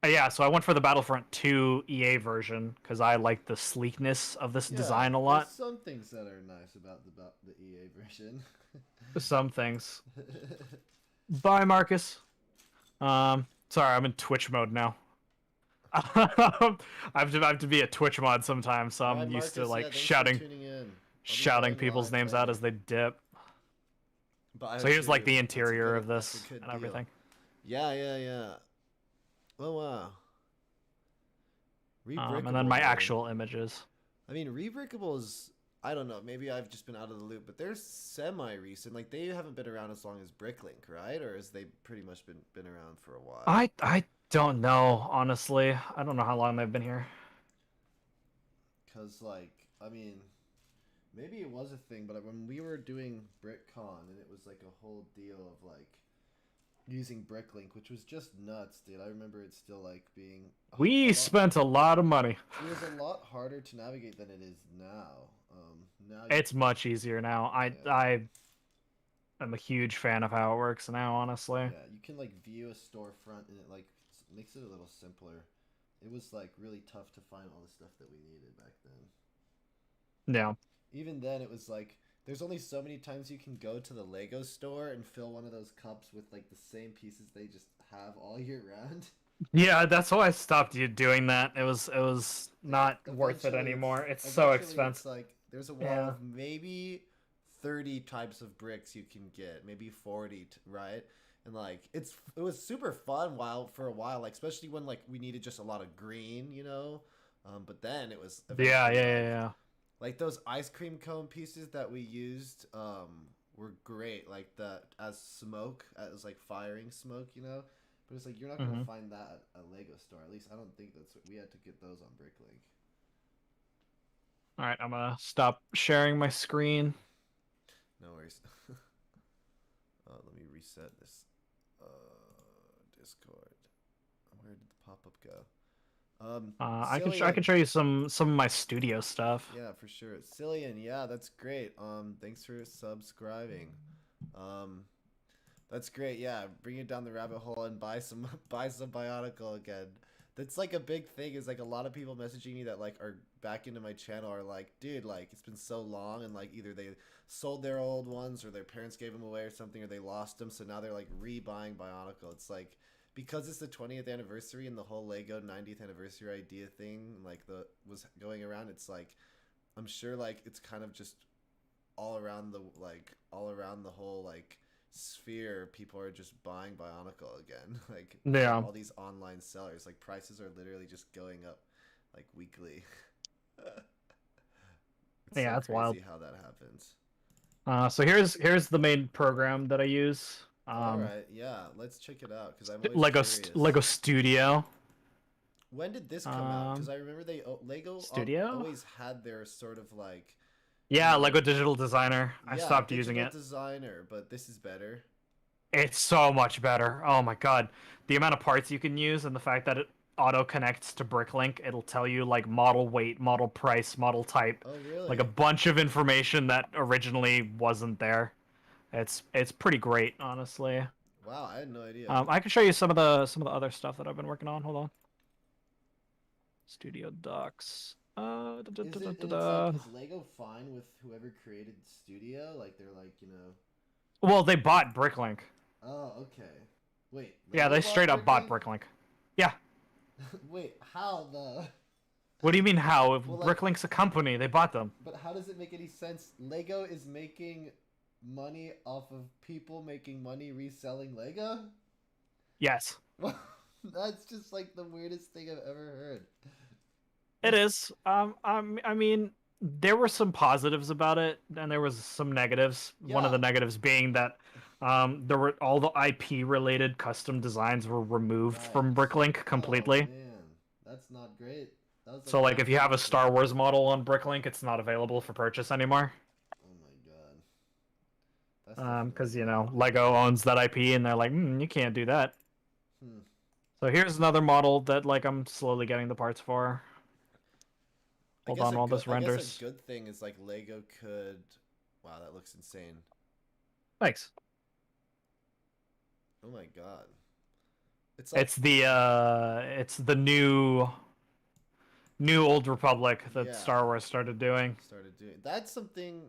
yeah, so I went for the Battlefront 2 EA version because I like the sleekness of this Yeah, design a there's lot. some things that are nice about the EA version. Some things. Bye, Marcus. Sorry, I'm in Twitch mode now. I have to be a Twitch mod sometimes, so All right, I'm used to Marcus. Yeah, like thanks for shouting tuning in. I'll be shouting going people's live names out later. as they dip. But So here's like the that's a interior good, of that's this a good and deal. everything. Yeah, yeah, yeah. Oh wow. And then Rebrickable, my man. actual images. I mean, Rebrickable is. I don't know. Maybe I've just been out of the loop, but they're semi-recent. Like they haven't been around as long as Bricklink, right? Or has they pretty much been around for a while? I don't know, honestly. I don't know how long they've been here. Cause like, I mean, maybe it was a thing, but when we were doing BrickCon and it was like a whole deal of like using Bricklink, which was just nuts, dude. I remember it still like being a We lot. spent a lot of money. It was a lot harder to navigate than it is now. Now you, It's much easier now. yeah, I am a huge fan of how it works now, honestly. yeah, you can like view a storefront and it like makes it a little simpler. It was like really tough to find all the stuff that we needed back then. Yeah. Even then, it was like there's only so many times you can go to the Lego store and fill one of those cups with like the same pieces they just have all year round. Yeah, that's why I stopped you doing that. It was not worth it Eventually, anymore. It's so eventually it's expensive. like there's a wall Yeah. of maybe 30 types of bricks you can get, maybe 40, right? And like it was super fun while for a while, like especially when like we needed just a lot of green, you know. But then it was Yeah, eventually yeah, yeah, like those ice cream cone pieces that we used were great, like the as smoke, as like firing smoke, you know. But it's like you're not yeah. gonna find that at a Lego store. At least I don't think that's what we had to get those on Bricklink. All right, I'm gonna stop sharing my screen. No worries. Let me reset this. Discord. Where did the pop up go? I can Cillian. show you some of my studio stuff. Yeah, for sure. Cillian, yeah, that's great. Thanks for subscribing. Um, that's great. Yeah, bring it down the rabbit hole and buy some buy some Bionicle again. That's like a big thing. Is like a lot of people messaging me that like are back into my channel are like, dude, like it's been so long, and like either they sold their old ones or their parents gave them away or something, or they lost them, so now they're like rebuying Bionicle. It's like because it's the 20th anniversary and the whole Lego 90th anniversary idea thing, like the was going around. It's like I'm sure like it's kind of just all around the whole like sphere, people are just buying Bionicle again. Like Yeah, all these online sellers, like prices are literally just going up like weekly. It's yeah, so that's wild. crazy how that happens. So here's the main program that I use. All right, yeah, let's check it out because I'm always Lego curious. Lego Studio. When did this come out? Because Um, I remember Lego Studio. always had their sort of like, Yeah, you Lego know, Digital Designer. I yeah, stopped using digital it. designer, but this is better. It's so much better. Oh my god. The amount of parts you can use and the fact that it auto connects to Bricklink, it'll tell you like model weight, model price, model type, Oh, like a really? bunch of information that originally wasn't there. It's pretty great, honestly. Wow, I had no idea. I can show you some of the other stuff that I've been working on. Hold on. Studio Docs. Da, Is da, da, it da, and it's like da. is Lego fine with whoever created the studio? Like they're like, you know, Well, they bought Bricklink. Oh, okay. Wait, Yeah, Lego they bought straight up bought BrickLink? BrickLink. Yeah. Wait, how though? What do you mean how? If Well, like, BrickLink's a company, they bought them. but how does it make any sense? Lego is making money off of people making money reselling Lego? Yes. That's just like the weirdest thing I've ever heard. It is. I mean, there were some positives about it, and there was some negatives. One of Yeah. the negatives being that there were all the IP related custom designs were removed Right. from BrickLink Oh completely. man, that's not great. That was like So, like, one if you have big a thing. Star Wars model on BrickLink, it's not available for purchase anymore. Oh my god, that's definitely Because you bad. know Lego owns that IP, and they're like, you can't do that. Hmm. So here's another model that like I'm slowly getting the parts for. Hold on while this I guess a renders. good thing is like Lego could. Wow, that looks insane. Thanks. Oh my god, it's like It's the new Old Republic that yeah, Star Wars started doing. started doing. That's something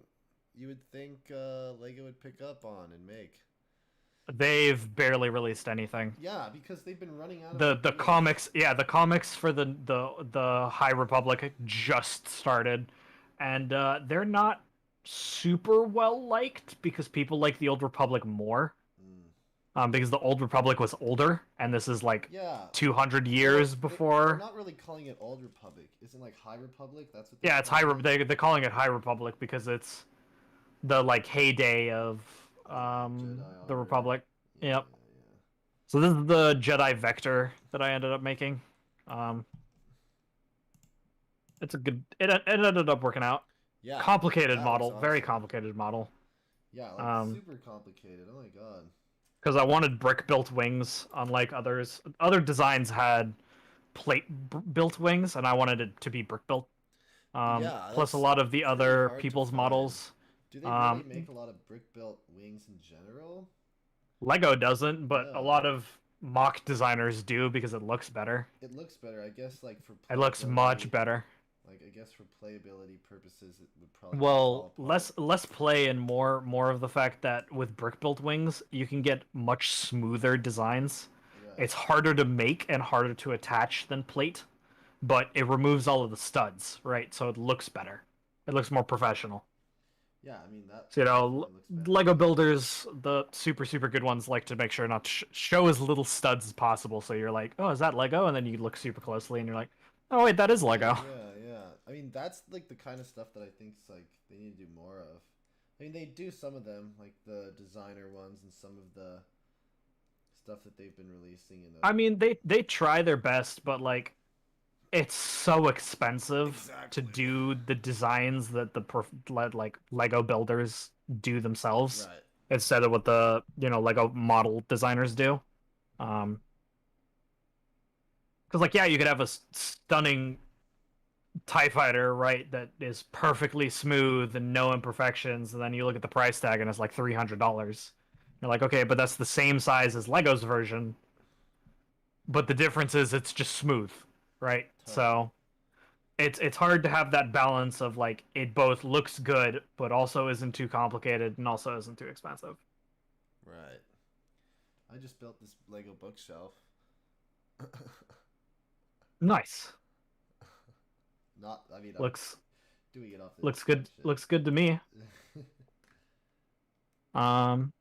you would think Lego would pick up on and make. They've barely released anything. Yeah, because they've been running out of The ideas. comics, yeah, the comics for the High Republic just started, and they're not super well liked because people like the Old Republic more. Mm. Because the Old Republic was older, and this is like Yeah. 200 Well, years they're before. not really calling it Old Republic. Isn't like High Republic? That's what they're Yeah, it's calling it. They're calling it High Republic because it's the like heyday of Jedi the Order. Republic. Yeah, Yep. yeah, So this is the Jedi Vector that I ended up making. Um, it's a good. It ended up working out. yeah. Yeah, Complicated that looks model, very awesome. complicated model. Yeah, like Um, super complicated. Oh my god. because I wanted brick built wings, unlike others. Other designs had plate built wings, and I wanted it to be brick built. Yeah, Plus a that's lot of the pretty other hard to people's find. models. Do they really Um, make a lot of brick built wings in general? Lego doesn't, but a No. lot of mock designers do because it looks better. It looks better, I guess. Like for It looks much playability, better. like I guess for playability purposes, it would probably just Well, fall apart. less play and more of the fact that with brick built wings, you can get much smoother designs. Right. It's harder to make and harder to attach than plate, but it removes all of the studs, right? So it looks better. It looks more professional. Yeah, I mean that So, you know, definitely looks better. Lego builders, the super good ones, like to make sure not to show as little studs as possible. So you're like, oh, is that Lego? And then you look super closely, and you're like, oh wait, that is Lego. Yeah. I mean that's like the kind of stuff that I think's like they need to do more of. I mean they do some of them, like the designer ones and some of the stuff that they've been releasing in I mean, they try their best, but like, it's so expensive to Exactly. do the designs that like Lego builders do themselves Right. instead of what the Lego model designers do. Because like, yeah, you could have a stunning TIE fighter, right, that is perfectly smooth and no imperfections, and then you look at the price tag and it's like $300. You're like, okay, but that's the same size as Lego's version, but the difference is it's just smooth, right? Totally. So it's hard to have that balance of like it both looks good but also isn't too complicated and also isn't too expensive. Right. I just built this Lego bookshelf. Nice. Not, I mean, I'm Looks doing it off the looks good. description. Looks good to me. Um,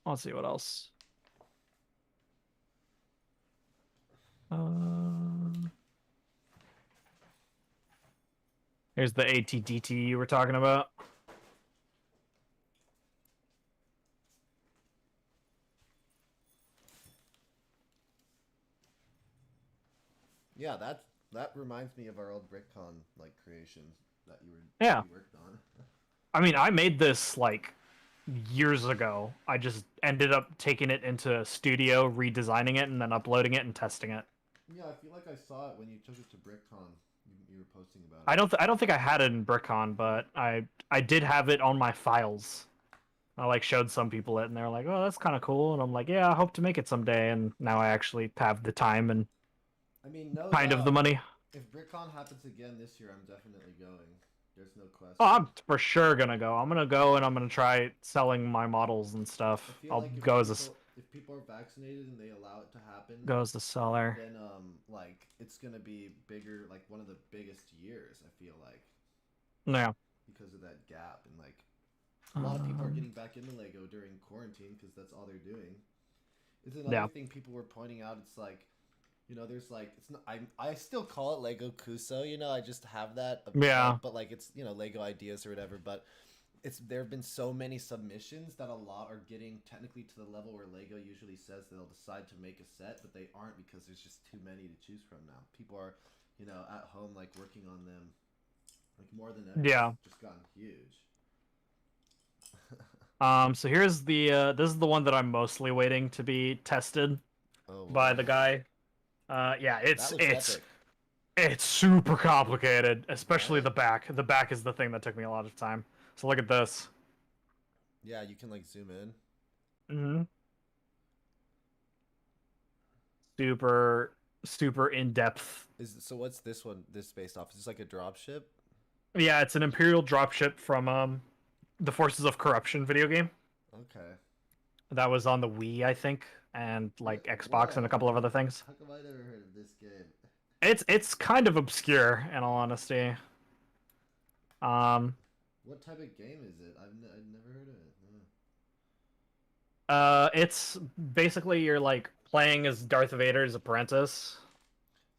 let's see what else. Here's the ATDT you were talking about. Yeah, that reminds me of our old BrickCon like creations that Yeah. you worked on. I mean, I made this like years ago. I just ended up taking it into Studio, redesigning it, and then uploading it and testing it. Yeah, I feel like I saw it when you took it to BrickCon. You were posting about it. I don't think I had it in BrickCon, but I did have it on my files. I like showed some people it, and they're like, "Oh, that's kind of cool." And I'm like, "Yeah, I hope to make it someday." And now I actually have the time and I mean, no kind of the doubt. money. If BrickCon happens again this year, I'm definitely going. There's no question. Oh, I'm for sure gonna go. I'm gonna go and I'm gonna try selling my models and I stuff. feel I'll like go as a if people are vaccinated and they allow it to happen, go as the seller. then like it's gonna be bigger, like one of the biggest years. I feel like Yeah. because of that gap and like a lot of people are getting back into Lego during quarantine because that's all they're doing. It's another Yeah. thing people were pointing out. It's like, you know, there's like it's not. I still call it Lego Kuso. You know, I just have that. Yeah. But like it's, you know, Lego ideas or whatever. But it's there have been so many submissions that a lot are getting technically to the level where Lego usually says they'll decide to make a set, but they aren't because there's just too many to choose from now. People are, you know, at home like working on them, like more than ever. Yeah. It's just gotten huge. So here's the this is the one that I'm mostly waiting to be tested Oh, by wow. the guy. Yeah, That looks epic. it's super complicated, especially Right. the back. The back is the thing that took me a lot of time. So look at this. Yeah, you can like zoom in. Mm-hmm. Super, super in depth. So what's this one? This based off? Is this like a drop ship? Yeah, it's an Imperial dropship from the Forces of Corruption video game Okay. that was on the Wii, I think, and like Xbox and a Whoa. couple of other things. How come I never heard of this game? It's kind of obscure, in all honesty. Um, What type of game is it? I've never heard of it. it's basically you're like playing as Darth Vader's apprentice.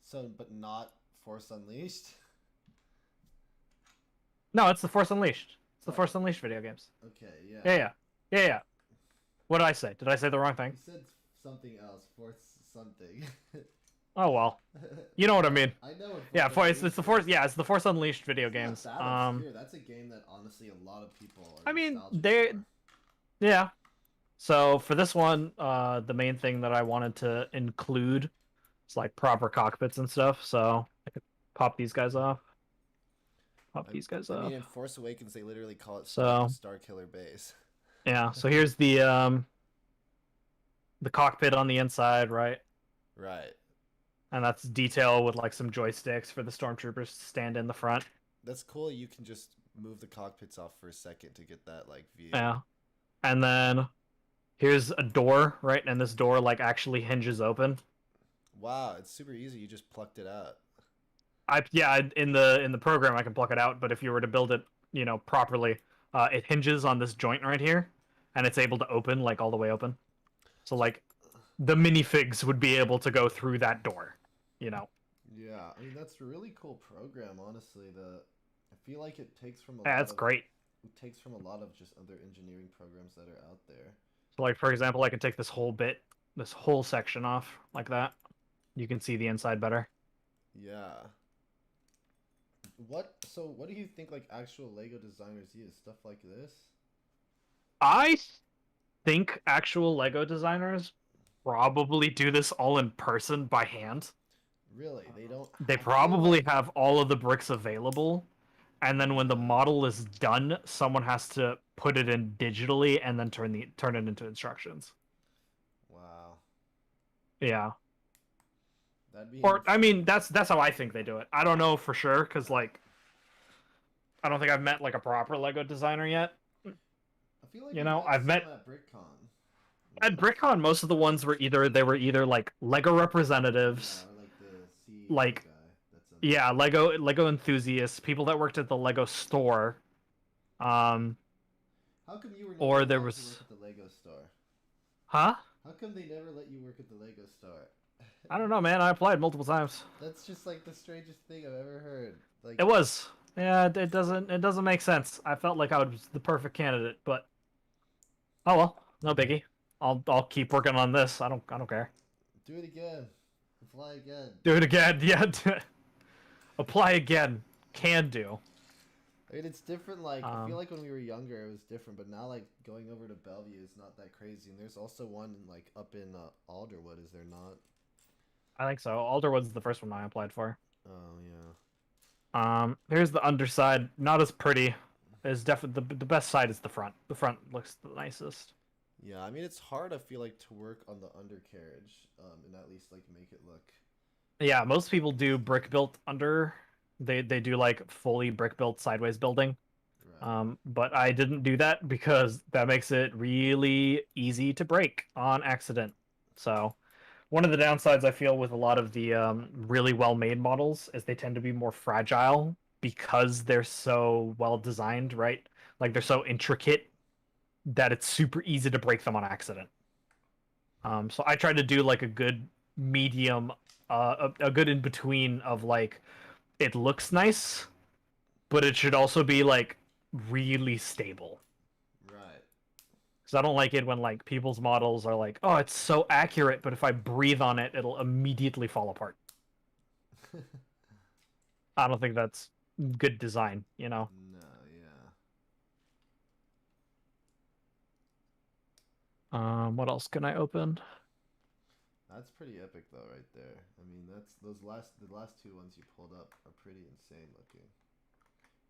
So, but not Force Unleashed. No, it's the Force Unleashed. It's the Oh, Force Unleashed video games. okay, yeah. Yeah. What did I say? Did I say the wrong thing? You said something else. Force something. Oh well, you know what I mean. I know what Yeah, Force it's the Unleashed Force. is. Yeah, it's the Force Unleashed video It's games. not that obscure. That's a game that honestly a lot of people are I mean, nostalgic they, for. yeah. So for this one, the main thing that I wanted to include is like proper cockpits and stuff. So I could pop these guys off. Pop these guys I mean, off. in Force Awakens, they literally call it So Star Killer Base. yeah. So here's the cockpit on the inside, right? Right. And that's detail with like some joysticks for the stormtroopers to stand in the front. That's cool. You can just move the cockpits off for a second to get that like view. Yeah. And then here's a door, right? And this door like actually hinges open. Wow, it's super easy. You just plucked it out. In the program I can pluck it out, but if you were to build it, properly, it hinges on this joint right here, and it's able to open like all the way open. So like the minifigs would be able to go through that door, Yeah, I mean that's a really cool program. Honestly, I feel like it takes from a Yeah, lot that's of great. it takes from a lot of just other engineering programs that are out there. So like for example, I can take this whole section off like that. You can see the inside better. Yeah. What do you think like actual Lego designers use stuff like this? I think actual Lego designers probably do this all in person by hand. Really, they don't. They I feel probably like have all of the bricks available, and then when the model is done, someone has to put it in digitally and then turn it into instructions. wow, that'd Yeah. be Or I mean, that's how I think they do it. I don't know for sure because like I don't think I've met like a proper Lego designer yet. I feel like I've met at BrickCon. at BrickCon most of the ones were either like Lego representatives, Yeah, or like the CEO like guy. That's yeah, Lego enthusiasts, people that worked at the Lego store. Um, How come you were never or there allowed to was, work at the Lego store? huh? How come they never let you work at the Lego store? I don't know, man. I applied multiple times. That's just like the strangest thing I've ever heard. Like, It was, yeah, it doesn't make sense. I felt like I was the perfect candidate, but oh well, no biggie. I'll keep working on this. I don't care. do it again. Fly again. Do it again. Yeah. Apply again. Can do. I mean, it's different. Like, I feel Um, like when we were younger, it was different. But now, like, going over to Bellevue is not that crazy. And there's also one like up in Alderwood. Is there not? I think so. Alderwood's the first one I applied for. Oh yeah. Here's the underside. Not as pretty. Is definitely the best side is the front. The front looks the nicest. Yeah, I mean, it's hard. I feel like to work on the undercarriage, and at least like make it look. Yeah, most people do brick built under They do like fully brick built sideways building. Right. But I didn't do that because that makes it really easy to break on accident. So one of the downsides I feel with a lot of the really well-made models is they tend to be more fragile because they're so well designed, right? Like they're so intricate that it's super easy to break them on accident. So I try to do like a good medium, a good in between of like it looks nice, but it should also be like really stable. Right. Because I don't like it when like people's models are like, oh, it's so accurate, but if I breathe on it, it'll immediately fall apart. I don't think that's good design, you know. No, yeah. What else can I open? That's pretty epic though, right there. I mean, that's the last two ones you pulled up are pretty insane looking.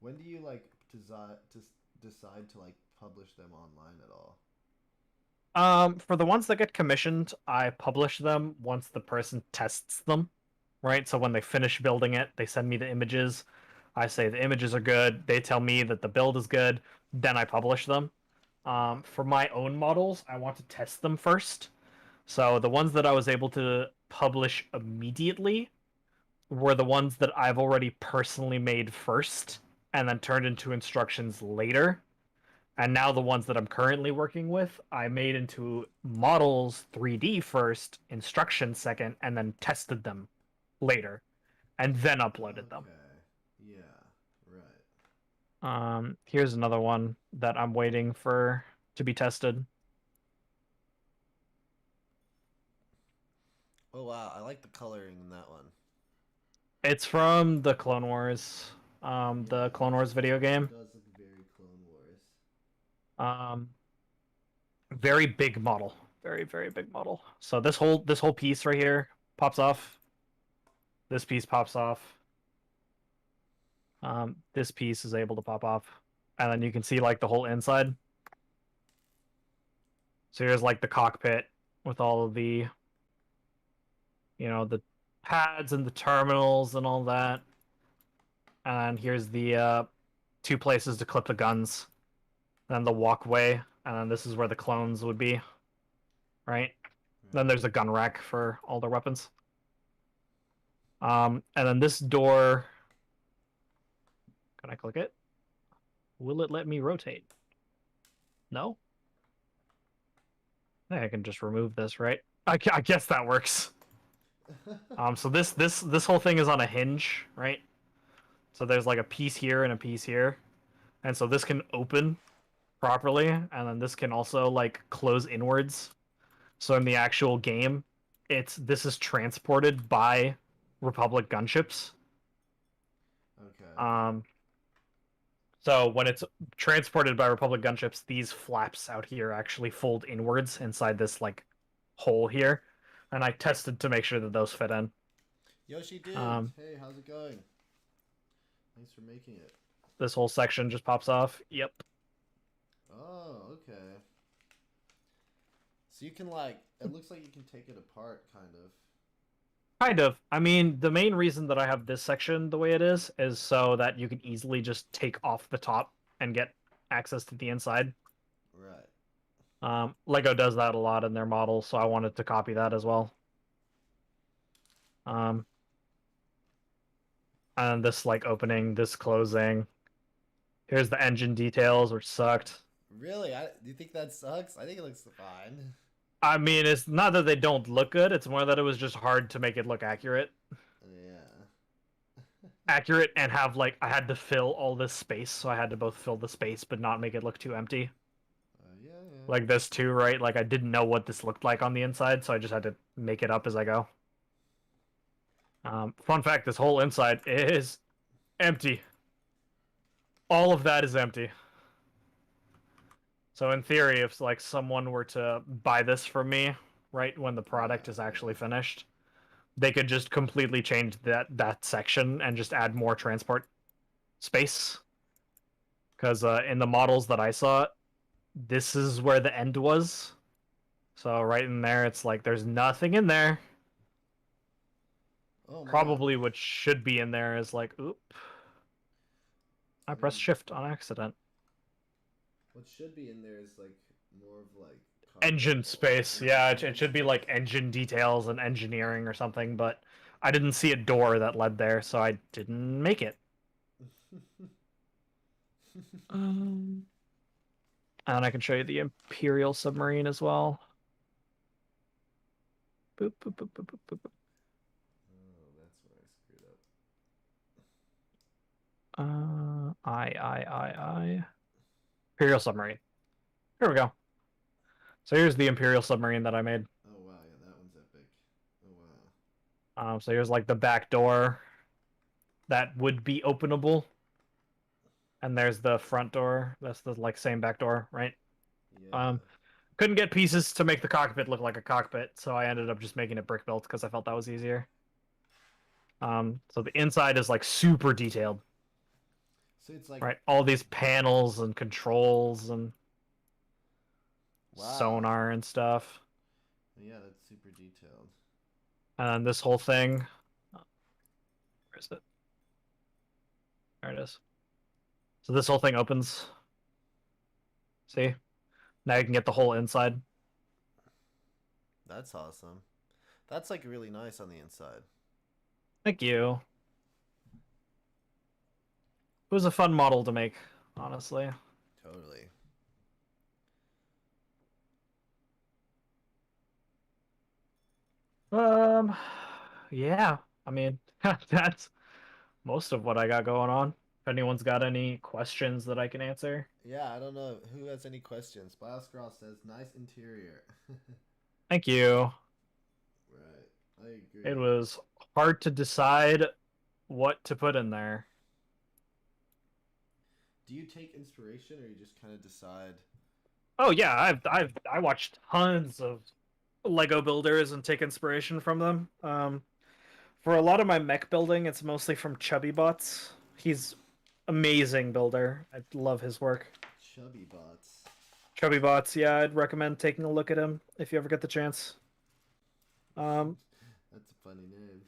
When do you like decide to like publish them online at all? For the ones that get commissioned, I publish them once the person tests them, right? So when they finish building it, they send me the images. I say the images are good. They tell me that the build is good. Then I publish them. For my own models, I want to test them first. So the ones that I was able to publish immediately were the ones that I've already personally made first and then turned into instructions later. And now the ones that I'm currently working with, I made into models 3D first, instructions second, and then tested them later, and then uploaded them. Okay. Yeah. Right. Here's another one that I'm waiting for to be tested. Oh wow, I like the coloring in that one. It's from the Clone Wars, Yeah, the Clone Wars video it game. does look very Clone Wars. Um, very big model, very big model. So this whole piece right here pops off. This piece pops off. This piece is able to pop off, and then you can see like the whole inside. So here's like the cockpit with all of the, the pads and the terminals and all that. And here's the two places to clip the guns. Then the walkway, and then this is where the clones would be, right? Then there's a gun rack for all their weapons. And then this door, can I click it? Will it let me rotate? No? I can just remove this, right? I guess that works. So this whole thing is on a hinge, right? So there's like a piece here and a piece here, and so this can open properly, and then this can also like close inwards. So in the actual game, this is transported by Republic gunships. Okay. So when it's transported by Republic gunships, these flaps out here actually fold inwards inside this like hole here, and I tested to make sure that those fit in. Yoshi dude, hey, how's it going? Thanks for making it. This whole section just pops off. Yep. Oh, okay. So you can like, it looks like you can take it apart, kind of. Kind of. I mean, the main reason that I have this section the way it is so that you can easily just take off the top and get access to the inside. Right. Lego does that a lot in their models, so I wanted to copy that as well. And this like opening, this closing. Here's the engine details, which sucked. Really? Do you think that sucks? I think it looks fine. I mean, it's not that they don't look good, it's more that it was just hard to make it look accurate. Yeah. Accurate and have like, I had to fill all this space, so I had to both fill the space but not make it look too empty. Yeah, yeah. Like this too, right? Like I didn't know what this looked like on the inside, so I just had to make it up as I go. Fun fact, this whole inside is empty. All of that is empty. So in theory, if like someone were to buy this from me, right, when the product is actually finished, they could just completely change that section and just add more transport space. Because in the models that I saw, this is where the end was. So right in there, it's like there's nothing in there. Oh man. Probably what should be in there is like, oop, I I pressed mean, shift on accident. what should be in there is like more of like Engine cargo or space. Yeah, it engine should be space. like engine details and engineering or something, but I didn't see a door that led there, so I didn't make it. Um, and I can show you the Imperial submarine as well. Boop, boop, boop, boop, boop, boop. Oh, that's where I screwed up. I. Imperial submarine. Here we go. So here's the Imperial submarine that I made. Oh wow, yeah, that one's epic. Oh wow. So here's like the back door that would be openable, and there's the front door. That's the like same back door, right? Yeah. Um, couldn't get pieces to make the cockpit look like a cockpit, so I ended up just making it brick built because I felt that was easier. So the inside is like super detailed, So it's like, right? All these panels and controls and wow. sonar and stuff. Yeah, that's super detailed. And then this whole thing, where is it? There it is. So this whole thing opens. See? Now you can get the whole inside. That's awesome. That's like really nice on the inside. Thank you. It was a fun model to make, honestly. Totally. Um, yeah. I mean, that's most of what I got going on. If anyone's got any questions that I can answer. Yeah, I don't know who has any questions. Bioscross says nice interior. Thank you. Right. I It agree. was hard to decide what to put in there. Do you take inspiration or you just kind of decide? Oh yeah, I watched tons of Lego builders and take inspiration from them. For a lot of my mech building, it's mostly from Chubby Bots. He's amazing builder. I love his work. Chubby bots. Chubby Bots, yeah, I'd recommend taking a look at him if you ever get the chance. Um, That's a funny name.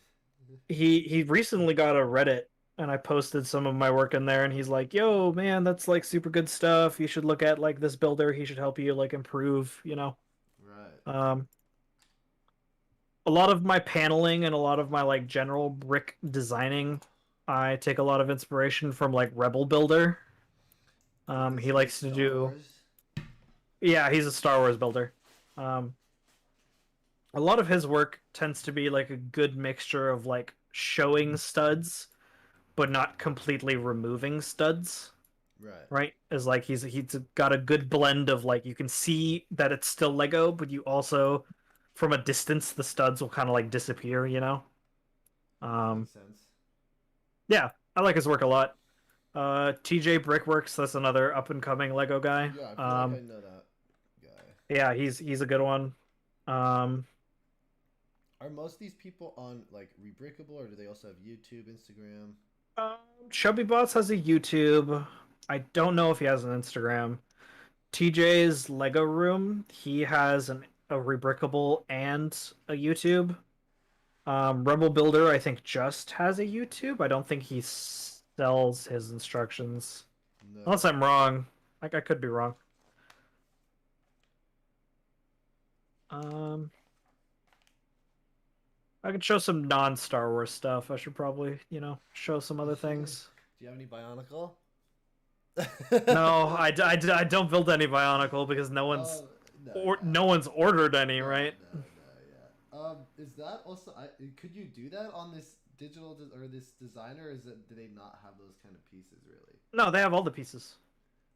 he recently got a Reddit, and I posted some of my work in there, and he's like, "Yo, man, that's like super good stuff. You should look at like this builder. He should help you like improve, you know." Right. Um, a lot of my paneling and a lot of my like general brick designing, I take a lot of inspiration from like Rebel Builder. Because He he does likes to Star do, Wars. yeah, he's a Star Wars builder. Um, a lot of his work tends to be like a good mixture of like showing studs, but not completely removing studs. Right. Right? Is like he's got a good blend of like you can see that it's still Lego, but you also, from a distance, the studs will kind of like disappear. You know? That Um, makes sense. yeah, I like his work a lot. TJ Brickworks, that's another up and coming Lego guy. Yeah, I feel like I know that guy. Yeah, he's a good one. Um, Are most of these people on like Rebrickable or do they also have YouTube, Instagram? um, Chubby Bots has a YouTube. I don't know if he has an Instagram. TJ's Lego Room, he has a Rebrickable and a YouTube. Rebel Builder, I think, just has a YouTube. I don't think he sells his instructions. Unless No. I'm wrong. Like, I could be wrong. Um, I could show some non-Star Wars stuff. I should probably, show some other Do things. you have any Bionicle? No, I don't build any Bionicle because Oh no, yeah. no one's ordered any, No, right? no, no, yeah. Is that also? Could you do that on this or this designer? Or is it? Do they not have those kind of pieces really? No, they have all the pieces.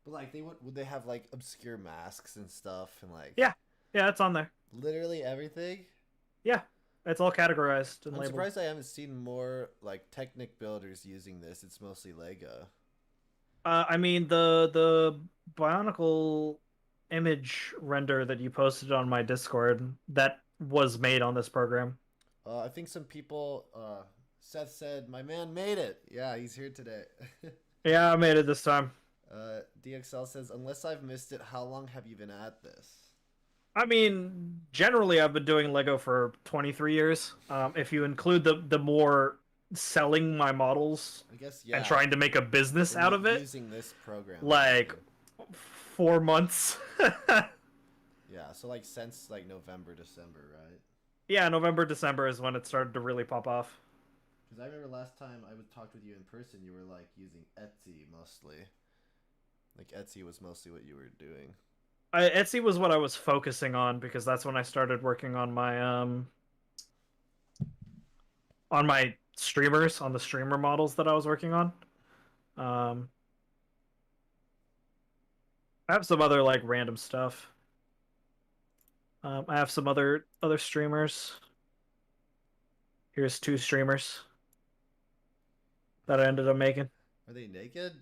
But like, they would they have like obscure masks and stuff and like Yeah, yeah, it's on there. literally everything? Yeah, it's all categorized and I'm labeled. surprised I haven't seen more like Technic builders using this. It's mostly Lego. I mean the Bionicle image render that you posted on my Discord that was made on this program. I think some people. Seth said, "My man made it." Yeah, he's here today. Yeah, I made it this time. DXL says, "Unless I've missed it, how long have you been at this?" I mean, generally, I've been doing Lego for 23 years. If you include the more selling my models I guess and yeah. trying to make a business out of it, Using this program like mostly. 4 months. Yeah, so like since like November, December, right? Yeah, November, December is when it started to really pop off. Because I remember last time I would talk with you in person, you were like using Etsy mostly. Like Etsy was mostly what you were doing. Etsy was what I was focusing on because that's when I started working on my streamers, on the streamer models that I was working on. Um, I have some other like random stuff. I have some other streamers. Here's two streamers that I ended up making. Are they naked?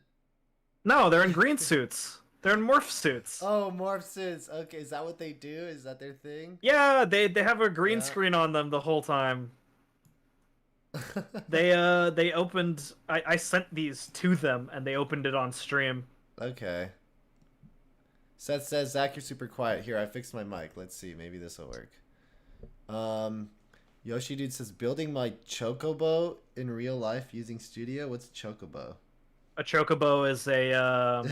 No, they're in green suits. They're in morph suits. Oh, morph suits. Okay, is that what they do? Is that their thing? Yeah, they have a green Yeah. screen on them the whole time. They opened I sent these to them and they opened it on stream. Okay. Seth says, Zach, you're super quiet. Here, I fixed my mic. Let's see. Maybe this will work. Yoshi Dude says, building my chocobo in real life using Studio. What's chocobo? A chocobo is a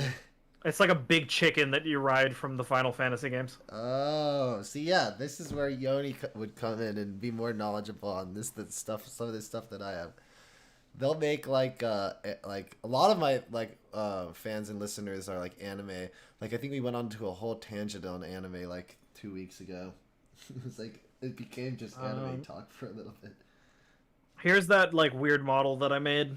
it's like a big chicken that you ride from the Final Fantasy games. Oh, see, yeah, this is where Yoni would come in and be more knowledgeable on stuff, some of this stuff that I have. They'll make like a lot of my fans and listeners are like anime. Like I think we went on to a whole tangent on anime like 2 weeks ago. It was like it became just anime talk for a little bit. Here's that like weird model that I made.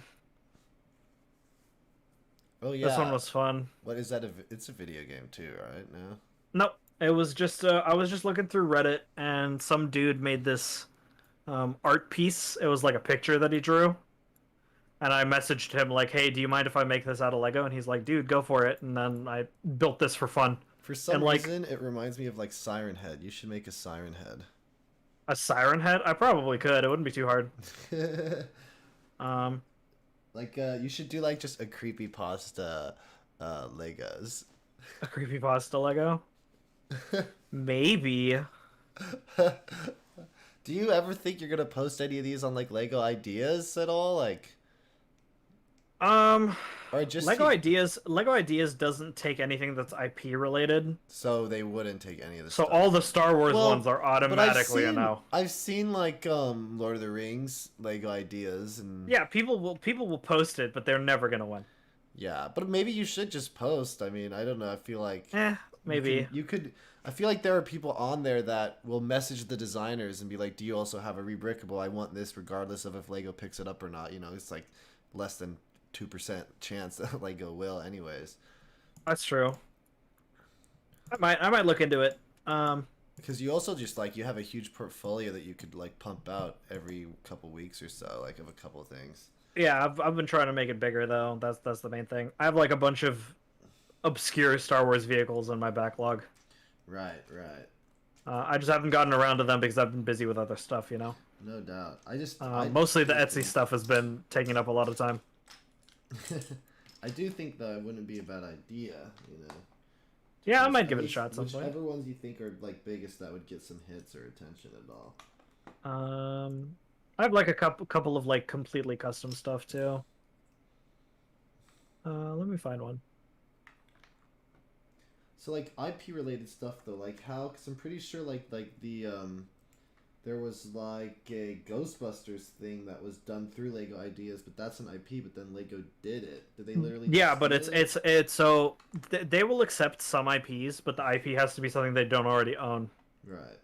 Oh yeah, This one was fun. what is that? It's a video game too, right? No. Nope. It was just I was just looking through Reddit and some dude made this art piece. It was like a picture that he drew. And I messaged him like, "Hey, do you mind if I make this out of Lego?" And he's like, "Dude, go for it." And then I built this for fun. For some And like reason, it reminds me of like Siren Head. You should make a Siren Head. a siren head, I probably could. It wouldn't be too hard. Um, Like you should do like just a creepy pasta Legos. a creepypasta Lego. Maybe. Do you ever think you're gonna post any of these on like Lego ideas at all? Like Um, or just Lego Ideas doesn't take anything that's IP related. so they wouldn't take any of the So stuff. all the Star Wars Well, ones are but automatically a no. I've seen like Lord of the Rings Lego ideas and Yeah, people will post it, but they're never gonna win. yeah, but maybe you should just post. I mean, I don't know. I feel like Maybe. you could. I feel like there are people on there that will message the designers and be like, "Do you also have a rebrickable? I want this, regardless of if Lego picks it up or not." You know, it's like less than 2% chance that Lego will, anyways. That's true. I might look into it. Because you also just like you have a huge portfolio that you could like pump out every couple weeks or so, like of a couple of things. Yeah, I've been trying to make it bigger though. That's the main thing. I have like a bunch of obscure Star Wars vehicles in my backlog. Right, right. I just haven't gotten around to them because I've been busy with other stuff, you know. No doubt. Mostly the Etsy stuff has been taking up a lot of time. I do think though it wouldn't be a bad idea, you know. Yeah, I might give it a shot at some point. Whichever ones you think are like biggest that would get some hits or attention at all. I have like a couple of like completely custom stuff too. Let me find one. So like IP related stuff though, like how? Because I'm pretty sure like the there was like a Ghostbusters thing that was done through Lego Ideas, but that's an IP. But then Lego did it. Did they literally? Yeah, just but steal it's so they will accept some IPs, but the IP has to be something they don't already own. Right.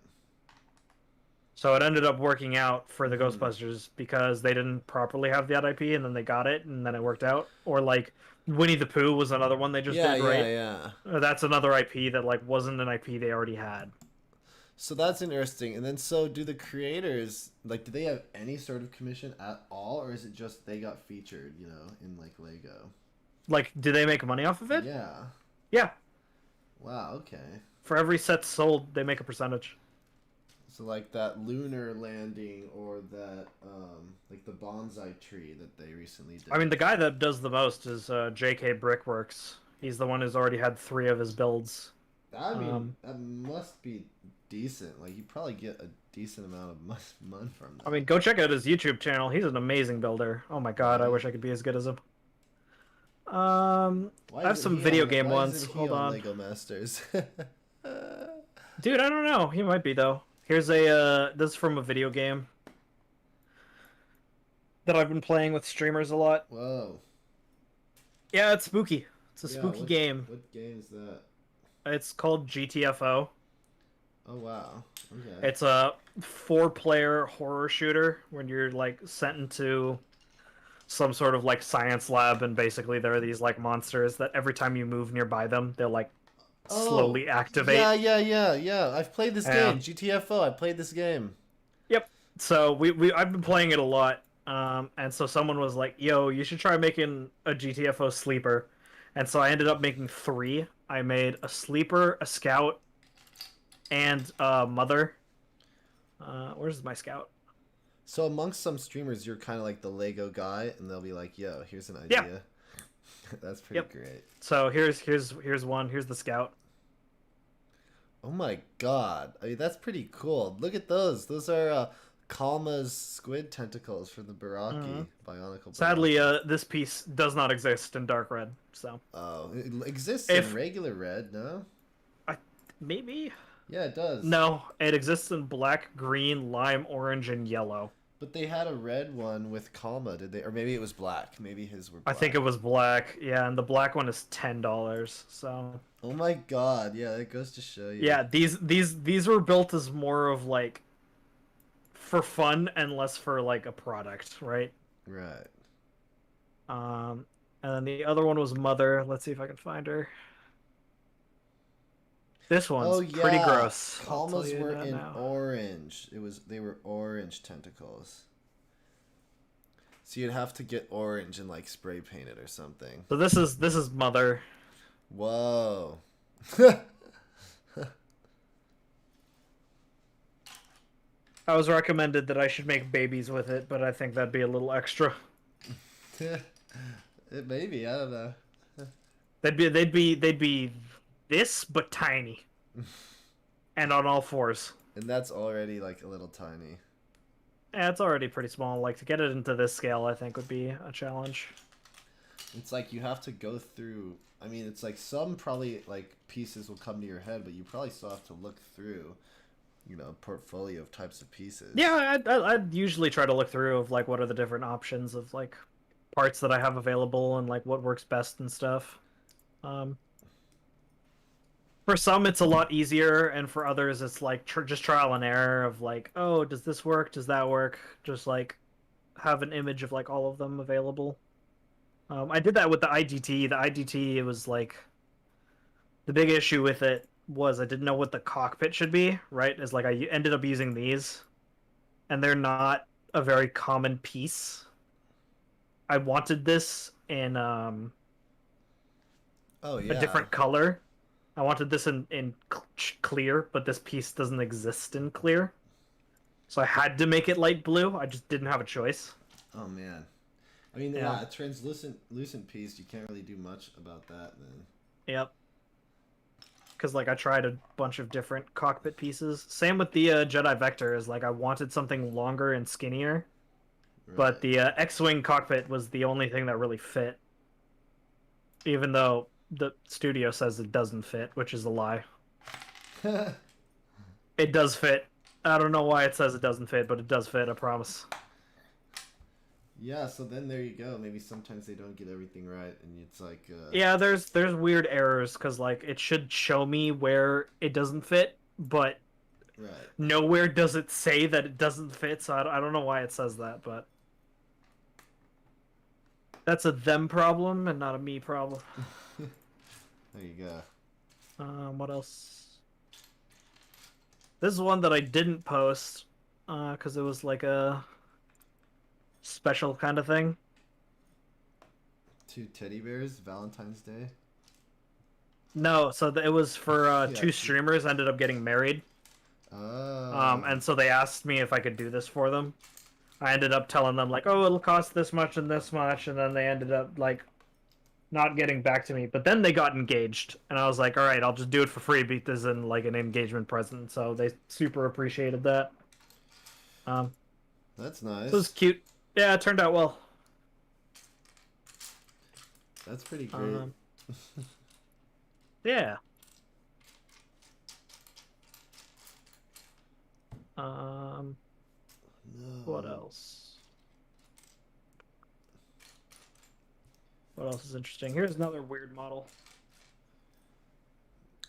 So it ended up working out for the Ghostbusters because they didn't properly have that IP, and then they got it, and then it worked out. Or like Winnie the Pooh was another one they just did right. Yeah. That's another IP that like wasn't an IP they already had. So that's interesting. And then so do the creators like do they have any sort of commission at all, or is it just they got featured, you know, in like Lego? Like, do they make money off of it? Yeah. Yeah. Wow, okay. For every set sold, they make a percentage. So like that lunar landing or that like the bonsai tree that they recently did. I mean, the guy that does the most is JK Brickworks. He's the one who's already had 3 of his builds. I mean, that must be decent. Like, you probably get a decent amount of money from that. I mean, go check out his YouTube channel. He's an amazing builder. Oh my god, I Right? wish I could be as good as him. Why I have isn't some he video on? game Why ones. isn't he Hold on on. Lego Masters? Dude, I don't know. He might be, though. Here's a, this is from a video game that I've been playing with streamers a lot. Whoa. Yeah, it's spooky. It's a Yeah, spooky game. What game is that? It's called GTFO. Oh, wow. Okay. It's a 4-player horror shooter when you're, like, sent into some sort of, like, science lab, and basically there are these, like, monsters that every time you move nearby them, they'll, like, slowly activate. Yeah. I've played this game. GTFO. I played this game. Yep. So I've been playing it a lot. And so someone was like, yo, you should try making a GTFO sleeper. And so I ended up making 3. I made a sleeper, a scout, and a mother. Where's my scout? So amongst some streamers, you're kind of like the Lego guy, and they'll be like, yo, here's an idea. Yeah. That's pretty great. So here's one. Here's the scout. Oh my god. I mean, that's pretty cool. Look at those. Those are Kalma's squid tentacles for the Baraki. Bionicle Baraki. Sadly, this piece does not exist in dark red, so... Oh, it exists in regular red, no? Maybe? Yeah, it does. No, it exists in black, green, lime, orange, and yellow. But they had a red one with Kalma, did they? Or maybe it was black. Maybe his were black. I think it was black, yeah, and the black one is $10, so... Oh my god, yeah, that goes to show you. Yeah, these were built as more of, like, for fun and less for, like, a product, right? Right. And then the other one was Mother. Let's see if I can find her. This one's pretty gross. Kalmas were in orange. They were orange tentacles. So you'd have to get orange and like spray paint it or something. So this is Mother. Whoa. I was recommended that I should make babies with it, but I think that'd be a little extra. It may be, I don't know. They'd be this but tiny. And on all 4s. And that's already like a little tiny. Yeah, it's already pretty small. Like, to get it into this scale, I think would be a challenge. It's like you have to go through. I mean, it's like some probably like pieces will come to your head, but you probably still have to look through, portfolio of types of pieces. Yeah, I'd usually try to look through of like what are the different options of like parts that I have available and like what works best and stuff. For some, it's a lot easier, and for others, it's like just trial and error of like, oh, does this work? Does that work? Just like have an image of like all of them available. I did that with the IGT. The IGT, it was like the big issue with it was I didn't know what the cockpit should be. Right? Is like I ended up using these, and they're not a very common piece. I wanted this in a different color. I wanted this in clear, but this piece doesn't exist in clear. So I had to make it light blue. I just didn't have a choice. Oh, man. I mean, yeah, a translucent piece, you can't really do much about that then. Yep. Because, like, I tried a bunch of different cockpit pieces. Same with the Jedi Vector, is like I wanted something longer and skinnier. Right. But the X-Wing cockpit was the only thing that really fit. Even though the studio says it doesn't fit, which is a lie. It does fit. I don't know why it says it doesn't fit, but it does fit, I promise. Yeah, so then there you go. Maybe sometimes they don't get everything right, and it's like... Yeah, there's weird errors, because like it should show me where it doesn't fit, but nowhere does it say that it doesn't fit, so I don't know why it says that, but... That's a them problem and not a me problem. There you go. What else? This is one that I didn't post because it was like a special kind of thing. 2 teddy bears, Valentine's Day? No, so it was for 2 streamers ended up getting married. Oh. And so they asked me if I could do this for them. I ended up telling them like, oh, it'll cost this much and this much, and then they ended up like not getting back to me. But then they got engaged, and I was like, all right, I'll just do it for free because in like an engagement present. So they super appreciated that. Um, That's so it was nice. cute. Yeah, it turned out well. That's pretty great. Yeah. Um, what No. else? What else is interesting? Here's another weird model.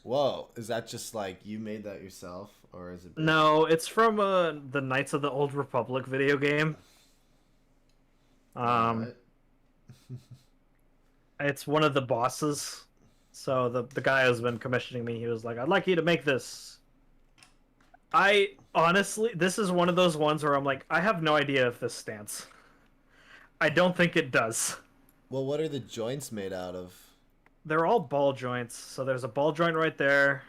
Whoa, is that just like you made that yourself, or is it? No, it's from the Knights of the Old Republic video game. All Um, right. it's one of the bosses. So the guy who's been commissioning me, he was like, "I'd like you to make this." I honestly, this is one of those ones where I'm like, I have no idea if this stands. I don't think it does. Well, what are the joints made out of? They're all ball joints. So there's a ball joint right there.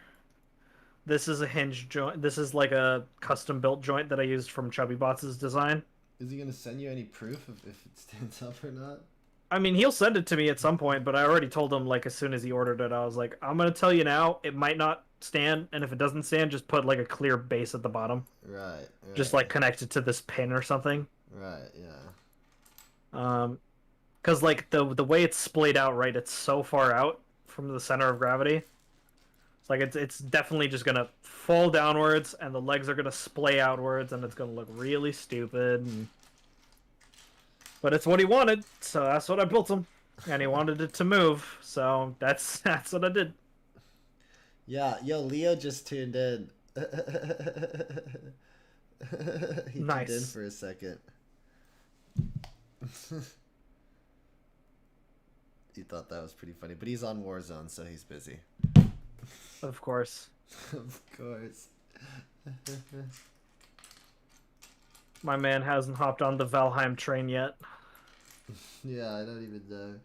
This is a hinge joint. This is like a custom built joint that I used from Chubby Bots' design. Is he gonna send you any proof if it stands up or not? I mean, he'll send it to me at some point, but I already told him, like, as soon as he ordered it, I was like, I'm going to tell you now, it might not stand, and if it doesn't stand, just put, like, a clear base at the bottom. Right. Just, like, connect it to this pin or something. Right. Yeah. Because, like, the way it's splayed out, right, it's so far out from the center of gravity. It's like, it's definitely just going to fall downwards, and the legs are going to splay outwards, and it's going to look really stupid, and... But it's what he wanted, so that's what I built him. And he wanted it to move, so that's what I did. Yeah, yo, Leo just tuned in. He Nice. tuned in for a second. He thought that was pretty funny, but he's on Warzone, so he's busy. Of course. Of course. My man hasn't hopped on the Valheim train yet. Yeah, I don't even know.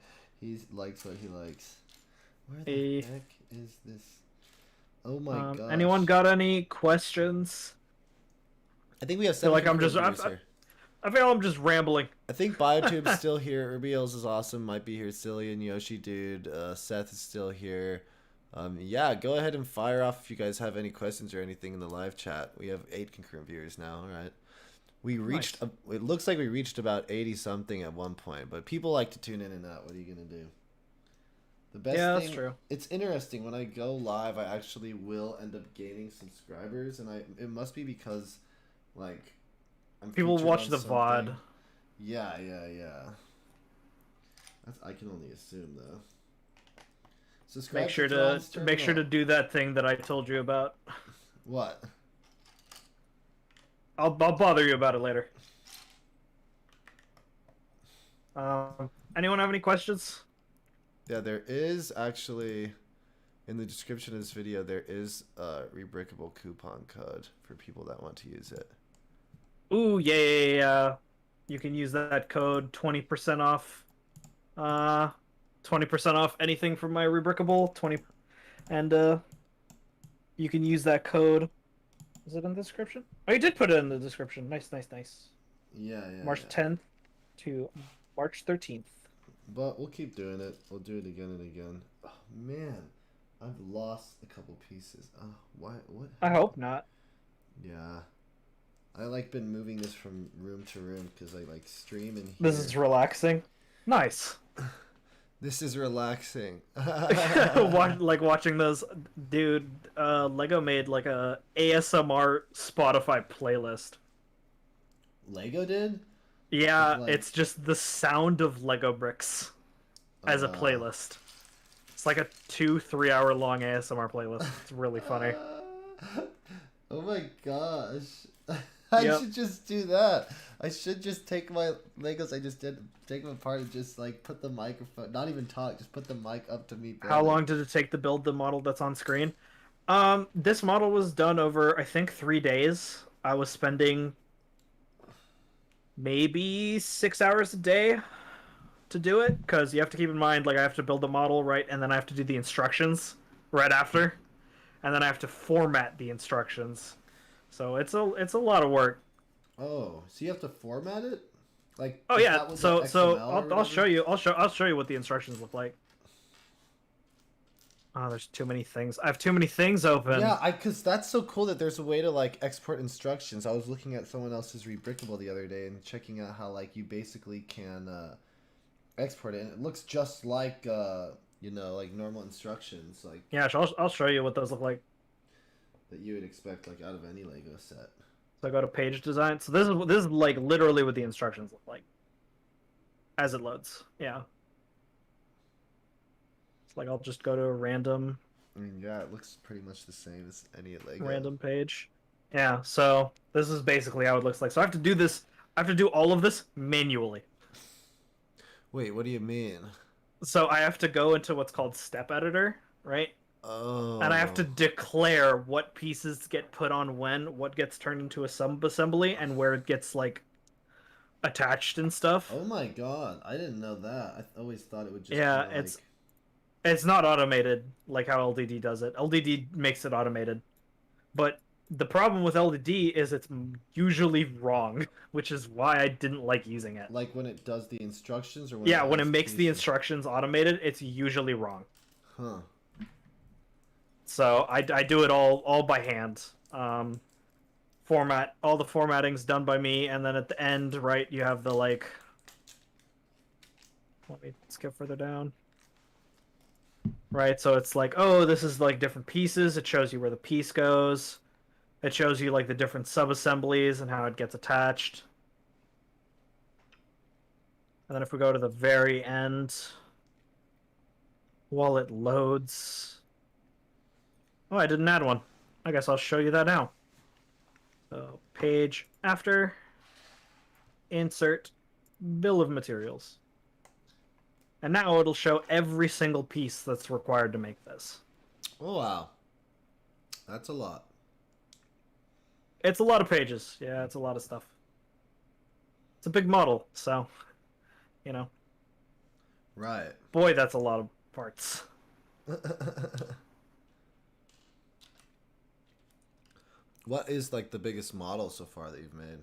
He likes what he likes. Where the heck is this? Oh my god. Anyone got any questions? I think we have I feel like I'm viewers just here. I feel I'm just rambling. I think Biotube's still here. Urbiels is awesome. Might be here. Silly and Yoshi dude. Seth is still here. Yeah, go ahead and fire off if you guys have any questions or anything in the live chat. We have 8 concurrent viewers now. All right. We reached. Nice. It looks like we reached about 80 something at one point, but people like to tune in and out. What are you gonna do? The best Yeah, thing, that's true. It's interesting when I go live. I actually will end up gaining subscribers, and it must be because, like, People featured watch on the something. VOD. Yeah. I can only assume though. Subscribe Make sure Thrawns to do that thing that I told you about. What? I'll bother you about it later. Anyone have any questions? Yeah, there is actually in the description of this video there is a rebrickable coupon code for people that want to use it. Ooh, yeah. You can use that code 20% off. 20% off anything from my rebrickable 20, and you can use that code. Is it in the description? Oh, you did put it in the description. Nice. Yeah. March 10th to March 13th. But we'll keep doing it. We'll do it again and again. Oh man, I've lost a couple pieces. Oh, why? What? I hope not. Yeah. I like been moving this from room to room because I like stream in here. This is relaxing. Nice. This is relaxing. Like watching those, dude. Lego made like a ASMR Spotify playlist. Lego did? Yeah, Like... it's just the sound of Lego bricks as a playlist. It's like a 2-3 hour long ASMR playlist. It's really funny. Oh my gosh. I should just do that. I should just take my Legos I just did, take them apart and just like put the microphone, not even talk, just put the mic up to me. How long did it take to build the model that's on screen? This model was done over, I think, 3 days. I was spending maybe 6 hours a day to do it, because you have to keep in mind, like, I have to build the model, right, and then I have to do the instructions right after, and then I have to format the instructions. So it's a lot of work. Oh, so you have to format it? Like Oh yeah, so I'll show you what the instructions look like. Oh, there's too many things. I have too many things open. Yeah, cause that's so cool that there's a way to like export instructions. I was looking at someone else's Rebrickable the other day and checking out how like you basically can export it, and it looks just like you know, like normal instructions, like Yeah, I'll show you what those look like. that you would expect like out of any Lego set. So I go to page design. So this is like literally what the instructions look like as it loads. Yeah. It's like I'll just go to a random I mean, yeah, it looks pretty much the same as any Lego. random page. Yeah, so this is basically how it looks like. So I have to do this. I have to do all of this manually. Wait, what do you mean? So I have to go into what's called step editor, right? Oh. And I have to declare what pieces get put on when, what gets turned into a sub-assembly, and where it gets, like, attached and stuff. Oh my god, I didn't know that. I always thought it would just Yeah, be like... it's not automated like how LDD does it. LDD makes it automated. But the problem with LDD is it's usually wrong, which is why I didn't like using it. Like when it does the instructions, or when Yeah, it when it has makes the pieces? instructions automated, it's usually wrong. Huh. So I do it all by hand. Format, all the formatting's done by me, and then at the end, right, you have the, like... Let me skip further down. Right, so it's like, oh, this is, like, different pieces. It shows you where the piece goes. It shows you, like, the different sub-assemblies and how it gets attached. And then if we go to the very end, while it loads... Oh, I didn't add one. I guess I'll show you that now. So, page after, insert, bill of materials. And now it'll show every single piece that's required to make this. Oh wow. That's a lot. It's a lot of pages. Yeah, it's a lot of stuff. It's a big model, so, you know. Right. Boy, that's a lot of parts. What is like the biggest model so far that you've made?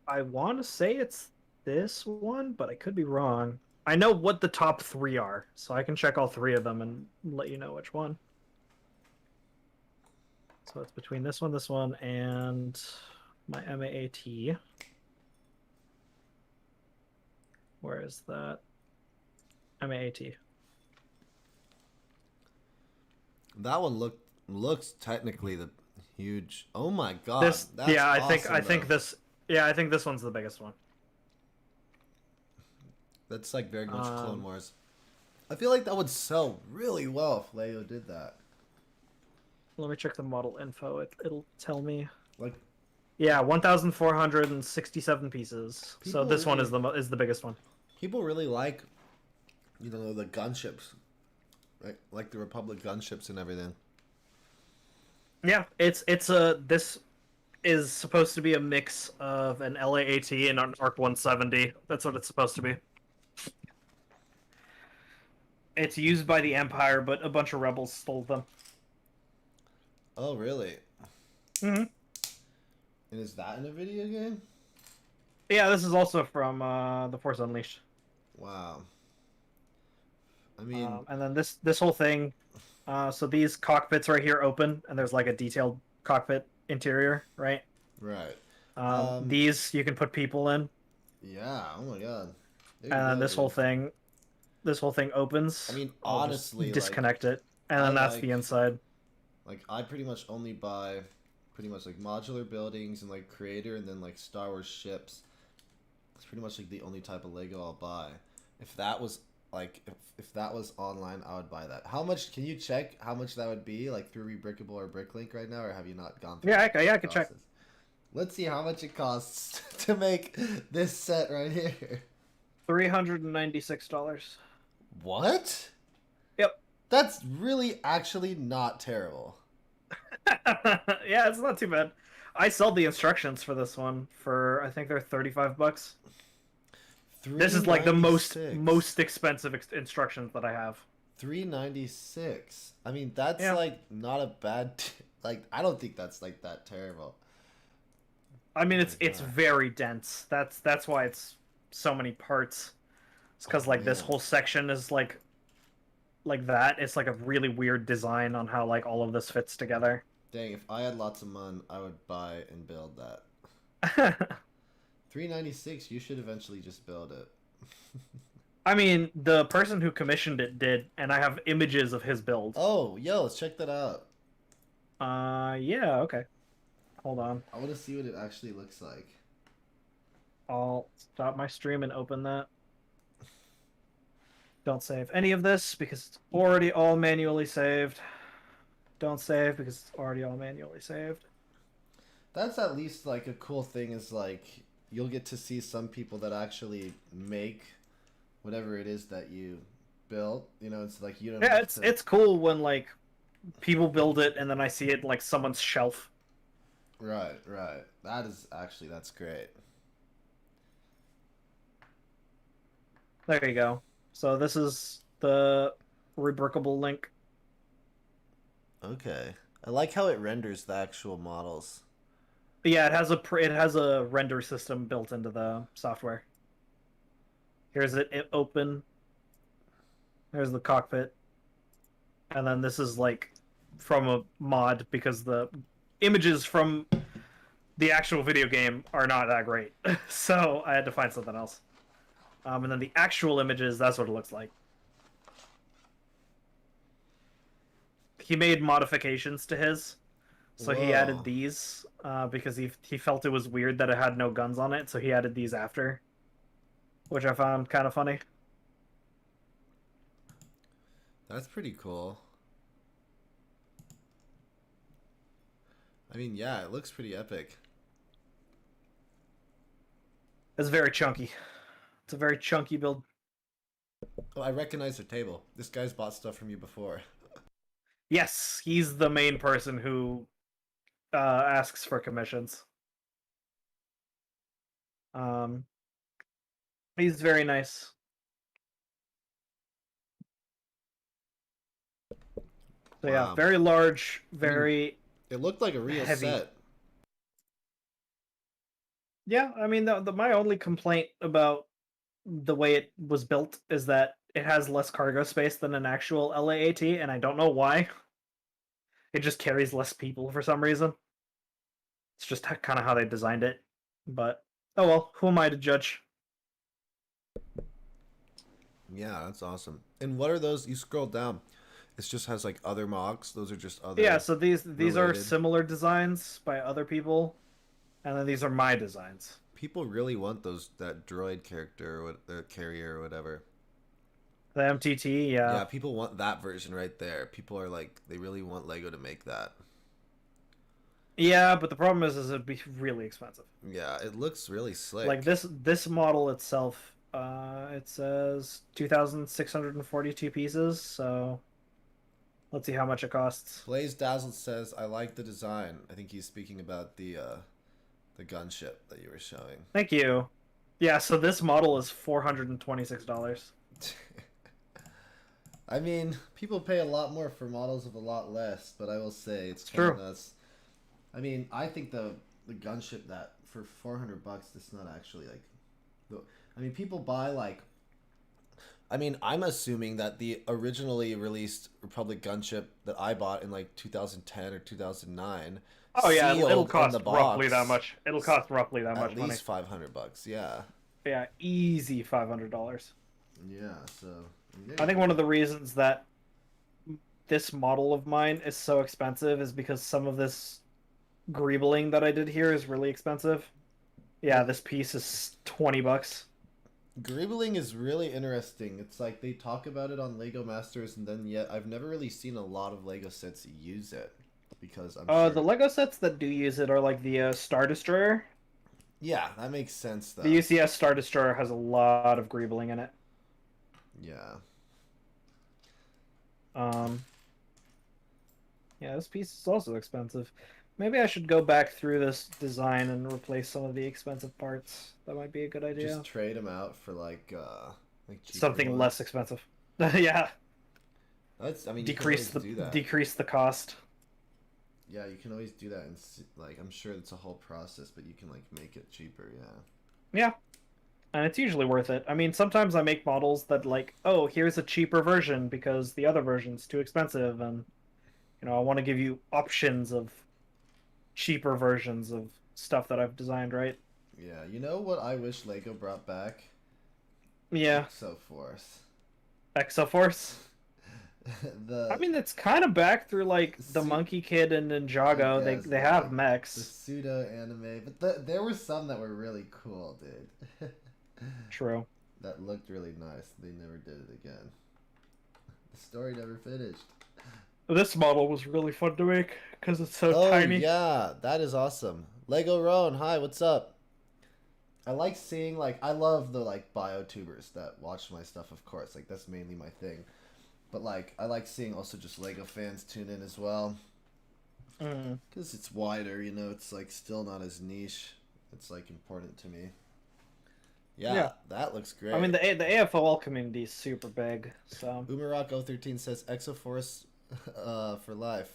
I want to say it's this one, but I could be wrong. I know what the top 3 are, so I can check all 3 of them and let you know which one. So it's between this one, and my MAAT. Where is that? MAAT. That one looks technically the huge. Oh my god. This, that's yeah, I awesome, think though. this, yeah, I think this one's the biggest one. That's like very much Clone Wars. I feel like that would sell really well if Lego did that. Let me check the model info. It'll tell me. Like, yeah, 1,467 pieces. So this one really, is the biggest one. People really like, you know, the gunships, right? Like the Republic gunships and everything. Yeah, this is supposed to be a mix of an LAAT and an ARC 170. That's what it's supposed to be. It's used by the Empire, but a bunch of rebels stole them. Oh, really? Mm-hmm. And is that in a video game? Yeah, this is also from The Force Unleashed. Wow. I mean... and then this whole thing... so these cockpits right here open, and there's like a detailed cockpit interior, right? Right. These you can put people in. Yeah, oh my god. And then this whole thing opens. I mean, I'll honestly, disconnect it, and then that's the inside. Like, I pretty much only buy pretty much like modular buildings and like creator, and then like Star Wars ships. It's pretty much like the only type of Lego I'll buy. If that was like if that was online, I would buy that. How much? Can you check how much that would be, like through Rebrickable or BrickLink right now, or have you not gone through? Yeah, I can check. Let's see how much it costs to make this set right here. $396. What? Yep. That's really actually not terrible. Yeah, it's not too bad. I sold the instructions for this one for, I think they're $35. This is like the most expensive instructions that I have. $396. I mean, that's like not a bad. Like, I don't think that's like that terrible. I mean, it's very dense. That's why it's so many parts. It's because Oh like this man. whole section is like that. It's like a really weird design on how like all of this fits together. Dang, if I had lots of money, I would buy and build that. I 396. You should eventually just build it. mean, the person who commissioned it did, and I have images of his build. Oh, yo, let's check that out. Yeah, okay. Hold on. I want to see what it actually looks like. I'll stop my stream and open that. Don't save any of this because it's already all manually saved. Don't save because it's already all manually saved. That's at least like a cool thing is like you'll get to see some people that actually make whatever it is that you built. You know, it's like you don't Yeah, have it's cool when like people build it and then I see it like someone's shelf. Right, right. That is actually that's great. There you go. So this is the rebrickable link. Okay. I like how it renders the actual models. Yeah, it has a render system built into the software. Here's it open. There's the cockpit. And then this is like from a mod because the images from the actual video game are not that great. So I had to find something else. And then the actual images, that's what it looks like. He made modifications to his. So he added Whoa. these because he felt it was weird that it had no guns on it, so he added these after, which I found kind of funny. That's pretty cool. I mean, yeah, it looks pretty epic. It's very chunky. It's a very chunky build. Oh, I recognize the table. This guy's bought stuff from you before. Yes, he's the main person who asks for commissions. Um, he's very nice. So yeah, Wow. very large, very It looked like a real heavy. set. Yeah, I mean, my only complaint about the way it was built is that it has less cargo space than an actual LAAT, and I don't know why. It just carries less people for some reason. It's just kind of how they designed it. But, oh well, who am I to judge? Yeah, that's awesome. And what are those? You scroll down. It just has like other mocks. Those are just other. Yeah, so these are related. similar designs by other people, and then these are my designs. People really want that droid character or what the carrier or whatever. The MTT, yeah. Yeah, people want that version right there. People are like they really want Lego to make that. Yeah, but the problem is it'd be really expensive. Yeah, it looks really slick. Like this model itself, it says 2,642 pieces, so let's see how much it costs. Blaze Dazzled says, "I like the design." I think he's speaking about the gunship that you were showing. Thank you. Yeah, so this model is $426. I mean, people pay a lot more for models of a lot less, but I will say it's True. kind of nuts. I mean, I think the gunship that for $400, it's not actually like. I mean, people buy like. I mean, I'm assuming that the originally released Republic gunship that I bought in like 2010 or 2009. Oh yeah, it'll cost in the roughly box, that much. It'll cost roughly that much at money. least $500. Yeah. Yeah, easy $500. Yeah. So. I think one of the reasons that this model of mine is so expensive is because some of this greebling that I did here is really expensive. Yeah, this piece is $20. Greebling is really interesting. It's like they talk about it on Lego Masters, and then yet I've never really seen a lot of Lego sets use it because I'm sure. The Lego sets that do use it are like the Star Destroyer. Yeah, that makes sense though. The UCS Star Destroyer has a lot of greebling in it. Yeah. Yeah, this piece is also expensive. Maybe I should go back through this design and replace some of the expensive parts. That might be a good idea. Just trade them out for like cheaper Something ones. less expensive. Yeah. That's. I mean, Decrease the cost. Yeah, you can always do that, and like I'm sure it's a whole process, but you can like make it cheaper. Yeah. Yeah. and it's usually worth it. I mean, sometimes I make models that like, oh, here's a cheaper version because the other version's too expensive, and I want to give you options of cheaper versions of stuff that I've designed, right? Yeah, you know what I wish Lego brought back? Yeah, Exoforce. Exoforce. I the mean, it's kind of back through like the suit, Monkey Kid and I Ninjago. They guess, they but have like the mechs. pseudo anime, but there were some that were really cool, dude. True. That looked really nice. They never did it again. The story never finished. This model was really fun to make because it's so Oh tiny. yeah, that is awesome. Lego Roan, hi, what's up? I like seeing like I love the like biotubers that watch my stuff, of course. Like that's mainly my thing. But like I like seeing also just Lego fans tune in as well Mm. because it's wider. It's like still not as niche. It's like important to me. Yeah, Yeah. that looks I mean, great. the AFOL community is super big, so Umarok013 says Exoforce for life.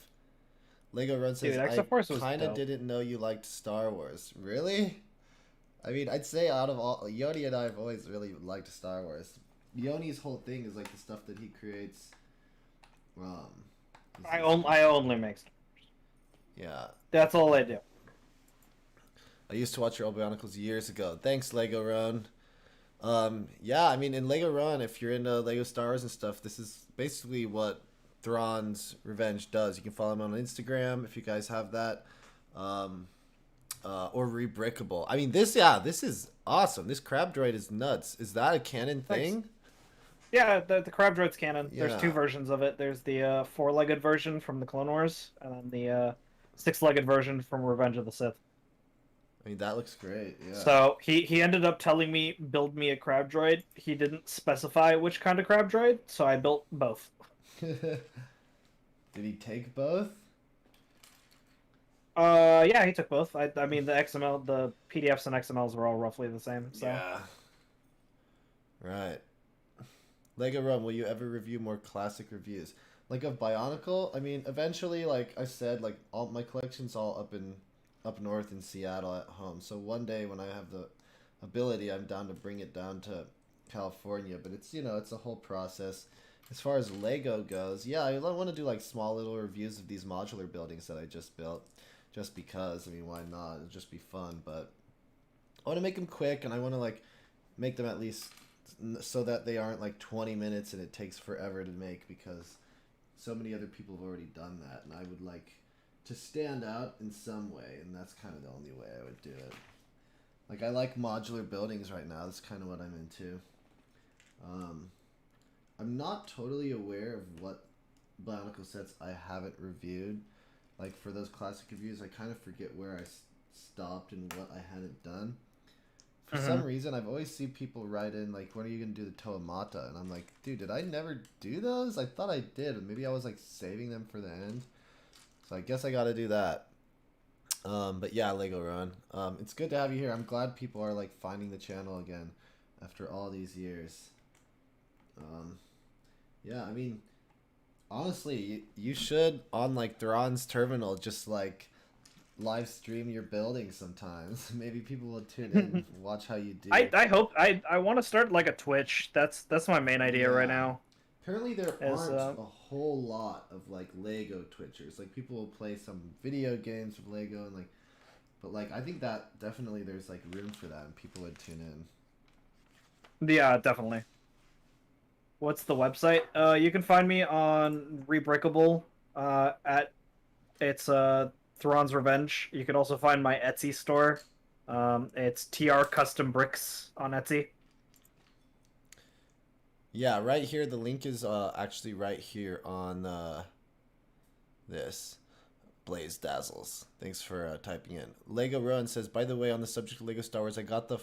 Lego Run dude, says I Exoforce was kind of dope. didn't know you liked Star Wars. Really? I mean, I'd say out of all, Yoni and I have always really liked Star Wars. Yoni's whole thing is like the stuff that he creates. Um, I only make stuff. yeah. That's all I do. I used to watch your old Bionicles years ago. Thanks, Lego Run. Yeah, I mean, in Lego Run, if you're into Lego Star Wars and stuff, this is basically what Thrawns Revenge does. You can follow him on Instagram if you guys have that. Um, or Rebrickable. I mean, this is awesome. This crab droid is nuts. Is that a canon Thanks. thing? Yeah, the Crab Droid's canon. There's two Yeah. versions of it. There's the four-legged version from the Clone Wars, and then the six-legged version from Revenge of the Sith. I mean, that looks great. Yeah. So he ended up telling me build me a crab droid. He didn't specify which kind of crab droid, so I built both. Did he take both? Yeah, he took both. I mean the XML, the PDFs and XMLs were all roughly the same. So Yeah. Right. Lego Run, will you ever review more classic reviews? Like of Bionicle? I mean, eventually, like I said, like all my collection's all up north in Seattle at home. So one day when I have the ability, I'm down to bring it down to California. But it's a whole process. As far as Lego goes, yeah, I want to do like small little reviews of these modular buildings that I just built. Just because, I mean, why not? It'll just be fun. But I want to make them quick, and I want to like make them at least so that they aren't like 20 minutes and it takes forever to make because so many other people have already done that, and I would like to stand out in some way, and that's kind of the only way I would do it. Like I like modular buildings right now. That's kind of what I'm into. Um, I'm not totally aware of what Bionicle sets I haven't reviewed. Like for those classic reviews, I kind of forget where I stopped and what I hadn't done. For some reason, I've always seen people write in like, "When are you gonna do the Toamata?" And I'm like, "Dude, did I never do those? I thought I did. Maybe I was like saving them for the end." So I guess I got to do that. But yeah, Lego Run. It's good to have you here. I'm glad people are like finding the channel again after all these years. Um, yeah, I mean, honestly, you should on like Thrawn's terminal just like live stream your building sometimes. Maybe people will tune in and watch how you do. I hope I want to start like a Twitch. That's my main idea right Yeah. now. Apparently there Is aren't a whole lot of like Lego Twitchers. Like people will play some video games with Lego and like, but like I think that definitely there's like room for that and people would tune in. yeah, definitely. What's the website? You can find me on Rebreakable. At it's Thrawn's Revenge. You can also find my Etsy store. It's TR Custom Bricks on Etsy. Yeah, right here. The link is actually right here on this. Blaze Dazzles. Thanks for typing in. Lego Rowan says, by the way, on the subject of Lego Star Wars, I got the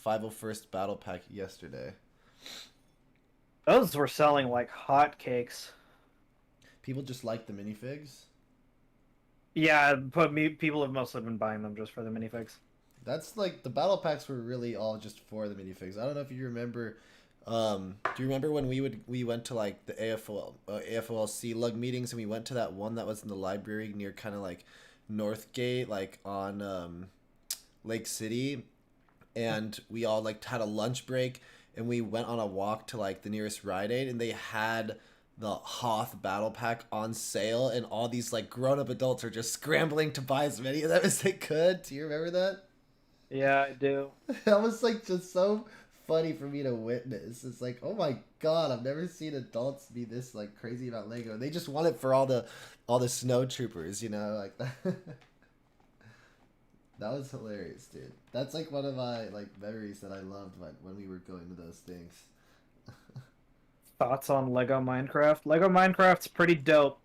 501st Battle Pack yesterday. Those were selling like hotcakes. People just like the minifigs. Yeah, but people have mostly been buying them just for the minifigs. That's like the battle packs were really all just for the minifigs. I don't know if you remember. Do you remember when we went to like the AFOLC lug meetings and we went to that one that was in the library near kind of like Northgate, like on Lake City, and we all like had a lunch break, and we went on a walk to like the nearest Rite Aid, and they had the Hoth battle pack on sale, and all these like grown-up adults are just scrambling to buy as many of them as they could. Do you remember that? Yeah, I do. That was like just so funny for me to witness. It's like, oh my god, I've never seen adults be this like crazy about Lego. They just want it for all the snow troopers, you know, like that. That was hilarious, dude. That's like one of my like memories that I loved when we were going to those things. Thoughts on Lego Minecraft? Lego Minecraft's pretty dope.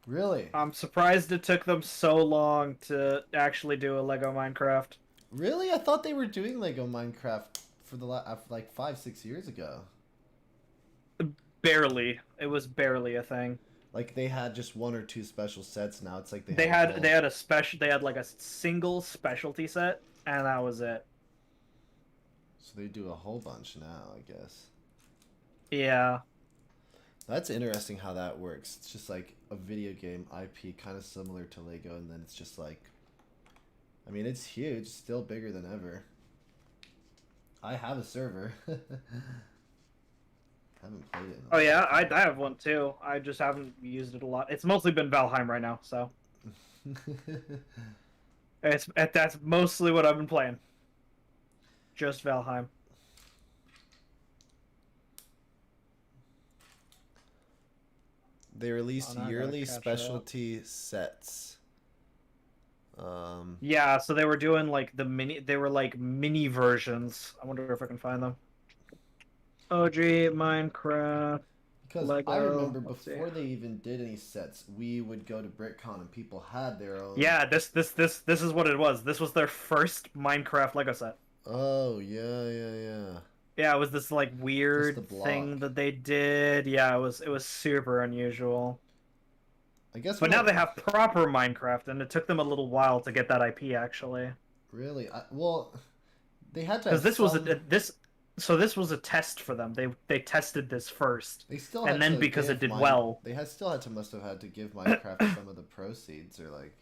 Really? I'm surprised it took them so long to actually do a Lego Minecraft. Really? I thought they were doing Lego Minecraft for like 5-6 years ago. Barely. It was barely a thing. Like they had just one or two special sets. Now it's like They had a special. They had like a single specialty set, and that was it. So they do a whole bunch now, I guess. Yeah. That's interesting how that works. It's just like a video game IP, kind of similar to Lego, and then it's just like, I mean, it's huge, still bigger than ever. I have a server. Haven't played it. Oh yeah, I have one too. I just haven't used it a lot. It's mostly been Valheim right now, so that's mostly what I've been playing. Just Valheim. They released now I gotta yearly catch up. specialty sets. Yeah, so they were doing like they were like mini versions. I wonder if I can find them. OG Minecraft. Because Lego, I remember let's before see. they even did any sets, we would go to BrickCon and people had their own. Yeah, this is what it was. This was their first Minecraft Lego set. Oh yeah. Yeah, it was this like weird Just the block. thing that they did. Yeah, it was super unusual. I guess. But now they have proper Minecraft, and it took them a little while to get that IP actually. Really, well, they had to. Because this was some... this was a test for them. They tested this first. They still and had then to because it give did well. They must have had to give Minecraft some of the proceeds, or like.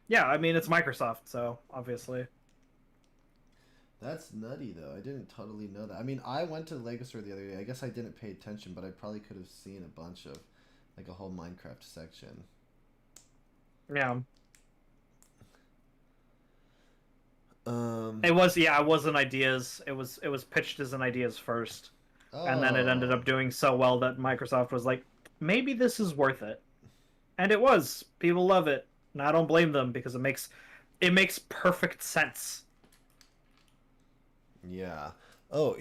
Yeah, I mean it's Microsoft, so obviously. That's nutty though. I didn't totally know that. I mean, I went to the Lego store the other day. I guess I didn't pay attention, but I probably could have seen a bunch of, like a whole Minecraft section. Yeah. It wasn't ideas. It was pitched as an ideas first. And then it ended Oh. up doing so well that Microsoft was like, maybe this is worth it. And it was. People love it. And I don't blame them because it makes perfect sense. Yeah. Oh,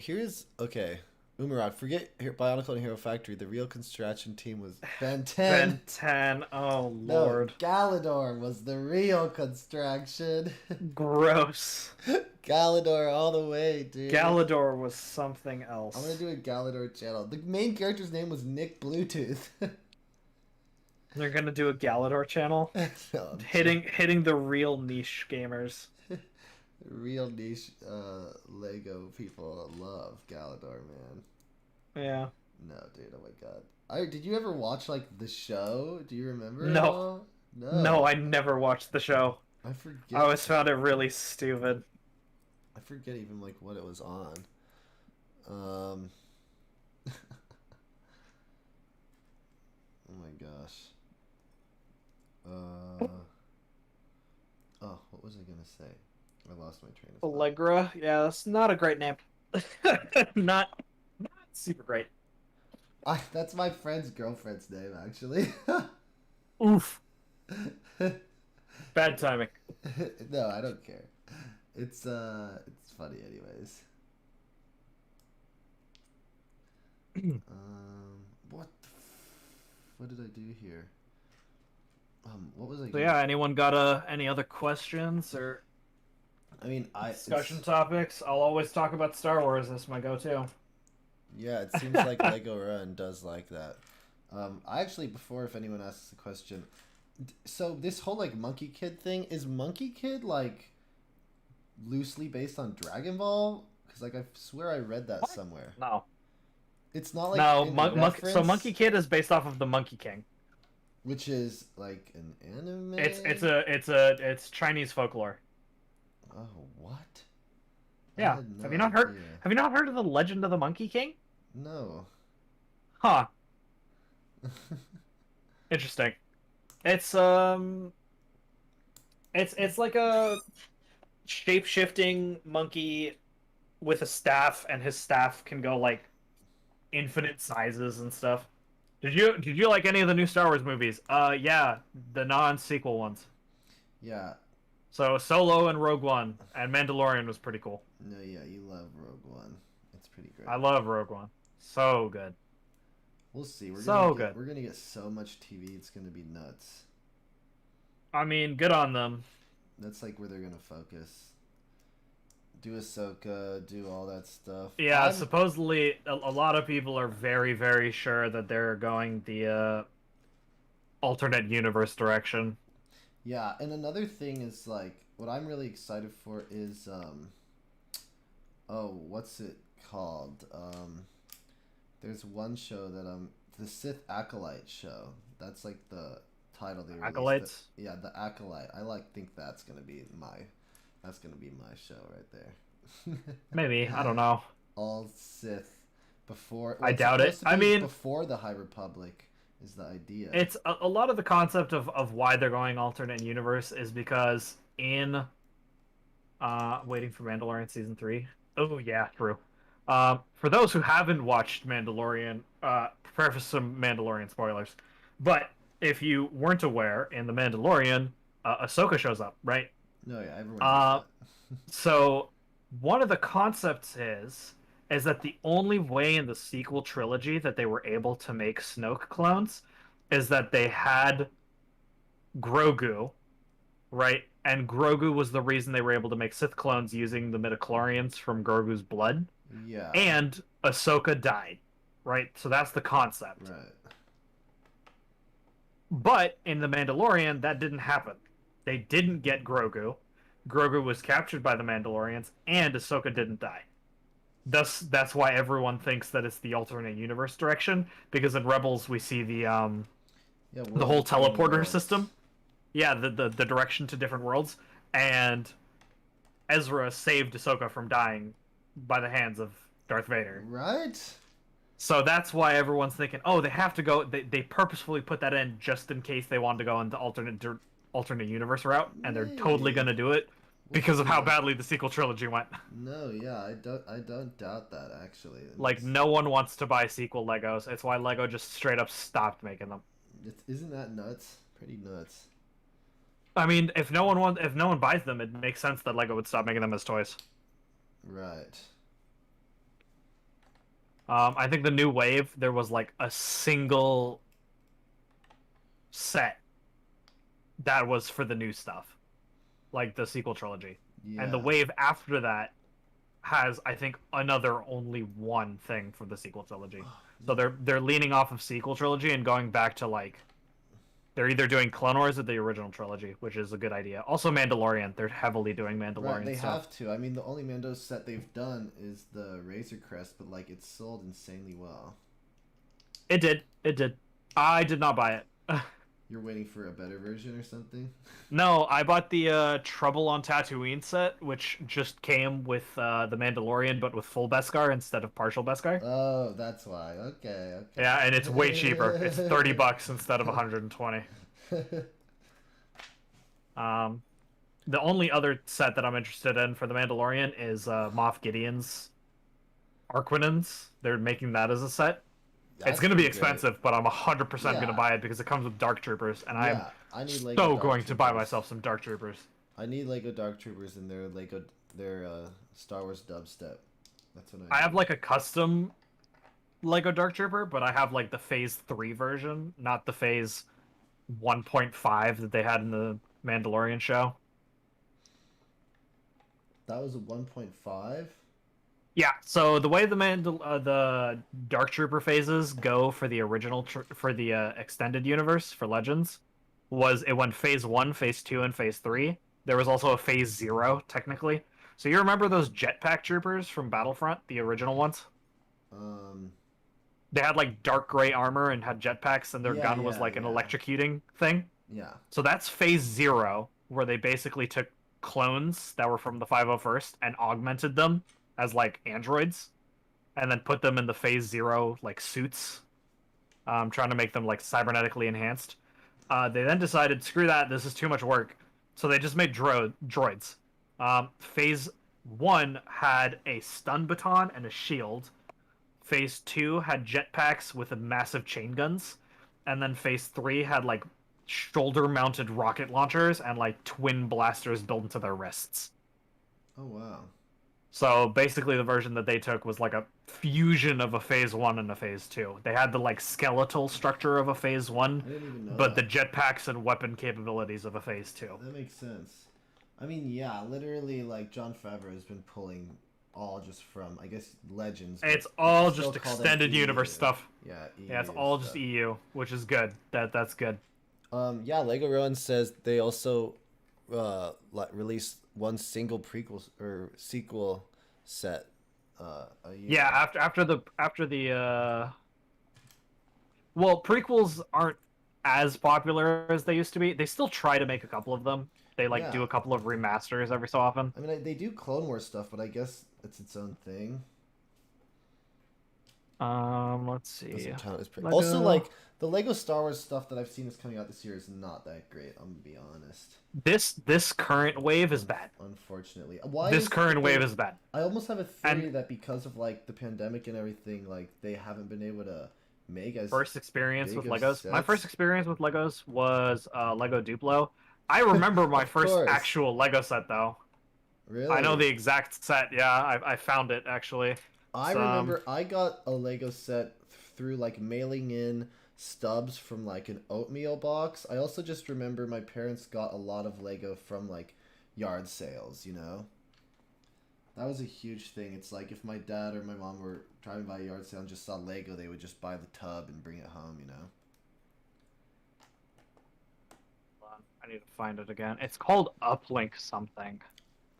okay. Umarok, forget Bionicle and Hero Factory. The real construction team was Ben 10. Ben 10. Oh, No, Lord. Galador was the real construction. Gross. Galador all the way, dude. Galador was something else. I'm gonna do a Galador channel. The main character's name was Nick Bluetooth. They're gonna do a Galador channel. No, I'm hitting the real niche gamers. real niche Lego people love Galador, man. Yeah. No, dude. Oh my god. Did you ever watch like the show? Do you remember? No. At all? No. No, I never watched the show. I forget. I always found it really stupid. I forget even like what it was on. Oh my gosh. Oh, what was I gonna say? I lost my train of thought. Allegra? Yeah, that's not a great name. not super great. That's my friend's girlfriend's name, actually. Oof. Bad timing. No, I don't care. It's funny anyways. What did I do here? What was I? So yeah, anyone got any other questions or I mean, discussion topics? I'll always talk about Star Wars. That's my go-to. Yeah, it seems like Lego Run does like that. I actually, before, if anyone asks a question, so this whole like Monkey Kid thing, is Monkey Kid like loosely based on Dragon Ball? Because like I swear I read that somewhere. No. It's not like No, in so Monkey Kid is based off of the Monkey King. which is like an anime. It's Chinese folklore. Oh, what? I Yeah. had no Have you not heard? idea. Have you not heard of the Legend of the Monkey King? No. Huh. Interesting. It's it's like a shape-shifting monkey with a staff, and his staff can go like infinite sizes and stuff. Did you like any of the new Star Wars movies? Yeah, the non-sequel ones. Yeah. So Solo and Rogue One and Mandalorian was pretty cool. No, yeah, you love Rogue One. It's pretty I great. love Rogue One. So good. We'll see. So good. We're gonna get so much TV. It's gonna be nuts. I mean, good on them. That's like where they're gonna focus. Do Ahsoka, do all that stuff. Yeah, supposedly a lot of people are very, very sure that they're going the alternate universe direction. Yeah, and another thing is like what I'm really excited for is oh, what's it called? There's one show that the Sith Acolyte show. That's like the title they released. Acolytes? Yeah, the Acolyte. Think that's gonna be my show right there. Maybe, I don't know. All Sith before. I doubt it. I mean, before the High Republic is the idea. It's a lot of the concept of why they're going alternate universe is because in waiting for Mandalorian season 3. Oh yeah, true. For those who haven't watched Mandalorian, prepare for some Mandalorian spoilers. But if you weren't aware, in the Mandalorian, Ahsoka shows up, right? No, yeah, everyone knows that. So one of the concepts is that the only way in the sequel trilogy that they were able to make Snoke clones is that they had Grogu, right? And Grogu was the reason they were able to make Sith clones using the midichlorians from Grogu's blood. Yeah. And Ahsoka died, right? So that's the concept. Right. But in The Mandalorian, that didn't happen. They didn't get Grogu. Grogu was captured by the Mandalorians, and Ahsoka didn't die. That's why everyone thinks that it's the alternate universe direction, because in Rebels we see the whole teleporter system. Yeah, the direction to different worlds, and Ezra saved Ahsoka from dying by the hands of Darth Vader. Right? So that's why everyone's thinking, oh, they have to go. They purposefully put that in just in case they wanted to go into alternate universe route, and they're totally gonna do it because of how badly the sequel trilogy went. No, yeah, I don't doubt that actually. Like no one wants to buy sequel Legos. It's why Lego just straight up stopped making them. Isn't that nuts? Pretty nuts. I mean, if no one buys them, it makes sense that Lego would stop making them as toys. Right. I think the new wave, there was like a single set that was for the new stuff, like the sequel trilogy. Yeah. And the wave after that has, I think, another only one thing for the sequel trilogy. So they're leaning off of sequel trilogy and going back to like they're either doing Clone Wars or the original trilogy, which is a good idea. Also Mandalorian, they're heavily doing Mandalorian Right, they stuff. have to. I mean, the only Mando set they've done is the Razor Crest, but like it's sold insanely well. It did. I did not buy it. You're waiting for a better version or something? No, I bought the Trouble on Tatooine set, which just came with the Mandalorian, but with full Beskar instead of partial Beskar. Oh, that's why. Okay. Yeah, and it's way cheaper. It's $30 instead of 120. The only other set that I'm interested in for the Mandalorian is Moff Gideon's Arquinins. They're making that as a set. It's going to be expensive, but I'm 100% going to buy it because it comes with Dark Troopers, and I am so going to buy myself some Dark Troopers. I need Lego Dark Troopers and their Star Wars dubstep. That's what I have like a custom Lego Dark Trooper, but I have like the Phase 3 version, not the Phase 1.5 that they had in the Mandalorian show. That was a 1.5? Yeah, so the way the Dark Trooper phases go for the original extended universe for Legends was it went Phase 1, Phase 2, and Phase 3. There was also a Phase 0, technically. So you remember those jetpack troopers from Battlefront, the original ones? They had like dark gray armor and had jetpacks, and their gun was like an electrocuting thing. Yeah. So that's Phase 0, where they basically took clones that were from the 501st and augmented them as like androids, and then put them in the Phase Zero like suits, trying to make them like cybernetically enhanced. They then decided, screw that, this is too much work, so they just made droids. Phase 1 had a stun baton and a shield. Phase 2 had jetpacks with massive chain guns, and then Phase 3 had like shoulder-mounted rocket launchers and like twin blasters built into their wrists. Oh wow. So basically, the version that they took was like a fusion of a Phase 1 and a Phase 2. They had the like skeletal structure of a Phase 1, I didn't even know but that. the jetpacks and weapon capabilities of a Phase 2. That makes sense. I mean, yeah, literally, like Jon Favreau has been pulling all just from, I guess, Legends. It's all still just call them extended EU. universe stuff. Yeah, EU Yeah, it's all stuff. just EU, which is good. That's good. Yeah, Lego Rowan says they also released one single prequel or sequel set. Yeah, after the well, prequels aren't as popular as they used to be. They still try to make a couple of them. They like do Yeah. a couple of remasters every so often. I mean, they do Clone Wars stuff, but I guess it's its own thing. Let's see. Doesn't count as Lego. Also, like the Lego Star Wars stuff that I've seen is coming out this year is not that great. I'm gonna be honest. This current wave is bad. Unfortunately, why? This is current the wave thing- is bad. I almost have a theory And- that because of like the pandemic and everything, like they haven't been able to make as First experience big with of Legos. My sets. first experience with Legos was Lego Duplo. I remember my Of first course. actual Lego set though. Really? I know the exact set. Yeah, I found it actually. I So, remember I got a Lego set through like mailing in stubs from like an oatmeal box. I also just remember my parents got a lot of Lego from like yard sales, you know? That was a huge thing. It's like if my dad or my mom were driving by a yard sale and just saw Lego, they would just buy the tub and bring it home, you know? hold on, I need to find it again. It's called Uplink something.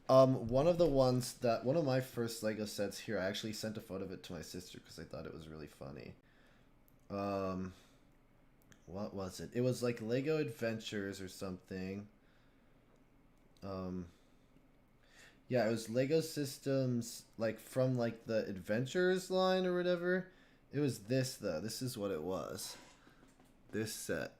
One of my first Lego sets here, I actually sent a photo of it to my sister because I thought it was really funny. What was it? It was like Lego Adventures or something. Yeah, it was Lego Systems, like from like the Adventures line or whatever. It was this though. This is what it was. This set.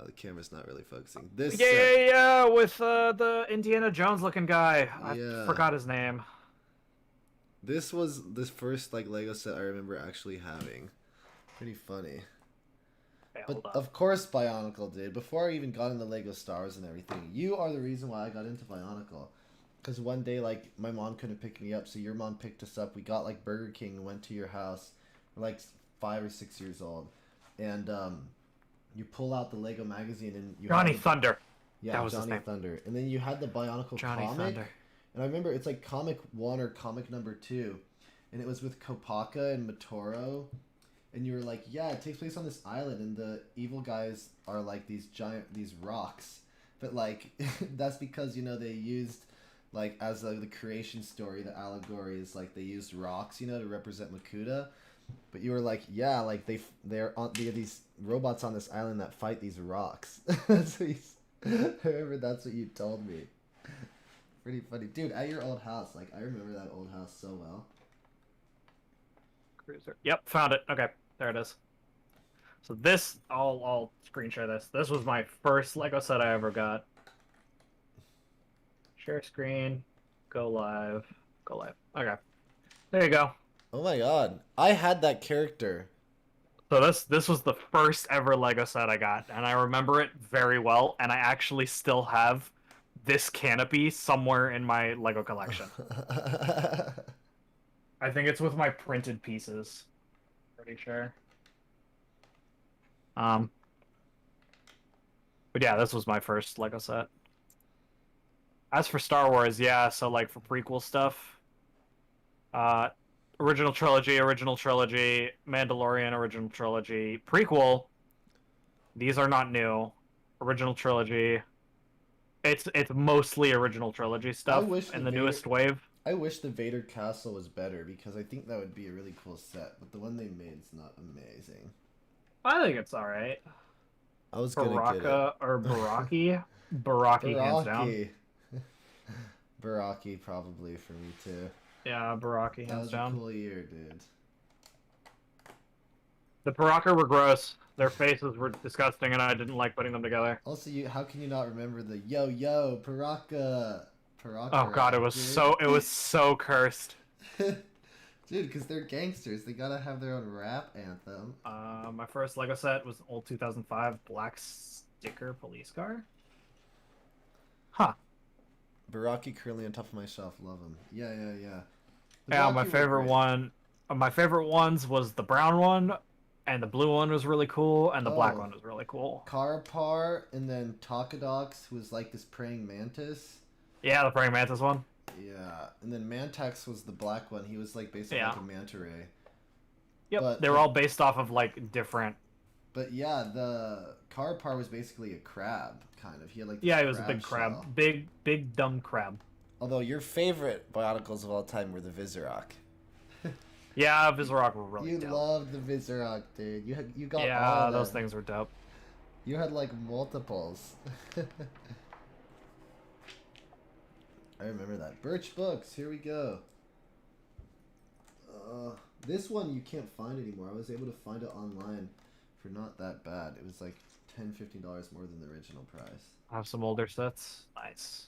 The camera's not really focusing. This Yeah, set. yeah, yeah, with the Indiana Jones looking guy. Yeah. I forgot his name. This was this first like Lego set I remember actually having. Pretty funny. Okay, But hold on. of course Bionicle did. Before I even got into Lego Stars and everything, you are the reason why I got into Bionicle. Because one day, like, my mom couldn't pick me up, so your mom picked us up. We got, like, Burger King and went to your house. We're, like, 5 or 6 years old. And, you pull out the Lego magazine and you Johnny had the- Thunder. Yeah, That was his Johnny name. Thunder. And then you had the Bionicle Johnny comic. Thunder. And I remember it's like comic 1 or comic number 2. And it was with Kopaka and Matoro. And you were like, yeah, it takes place on this island. And the evil guys are like these rocks. But like, that's because, you know, they used, like, as the creation story, the allegory is like they used rocks, you know, to represent Makuta. But you were like, yeah, like they are these robots on this island that fight these rocks. That's what I remember that's what you told me. Pretty funny. Dude, at your old house, like, I remember that old house so well. Cruiser. Yep, found it. Okay, there it is. So this, I'll screen share this. This was my first Lego set I ever got. Share screen, go live, go live. Okay, there you go. Oh my god. I had that character. So this was the first ever Lego set I got, and I remember it very well. And I actually still have this canopy somewhere in my Lego collection. I think it's with my printed pieces. Pretty sure. But yeah, this was my first Lego set. As for Star Wars, yeah, so like for prequel stuff, original trilogy, Mandalorian, original trilogy, prequel. These are not new. Original trilogy. It's mostly original trilogy stuff wish in the the newest wave. I wish the Vader castle was better because I think that would be a really cool set, but the one they made is not amazing. I think it's all right. I was gonna get it. Baraka or Baraki? Baraki, hands down. Baraki. Baraki probably for me too. Yeah, Baraki, That hands was a down. cool year, dude. The Baraka were gross. Their faces were disgusting, and I didn't like putting them together. Also, how can you not remember the yo Baraka? Oh god, it was so cursed. Dude, because they're gangsters. They gotta have their own rap anthem. My first Lego set was old 2005 black sticker police car. Huh. Baraki currently on top of my shelf. Love him. Yeah. The Yeah, Baraki my were favorite great. one. My favorite ones was the brown one, and the blue one was really cool, and the black Oh, one was really cool. Karpar, and then Takadox, who was like this praying mantis. Yeah, the praying mantis one. Yeah, and then Mantax was the black one. He was like basically Yeah. like a manta ray. Yep, But they were all based off of like different. But yeah, the Karpar was basically a crab, kind of. He had like this Yeah, he was a big crab, shell. big dumb crab. Although your favorite Bioticles of all time were the Vizorock. Yeah, Vizorock were really You dope. loved the Vizorock, dude. You got all Yeah, of those them. things were dope. You had like multiples. I remember that. Birch Books, here we go. This one you can't find anymore. I was able to find it online for not that bad. It was like $10-15 more than the original price. I have some older sets. Nice.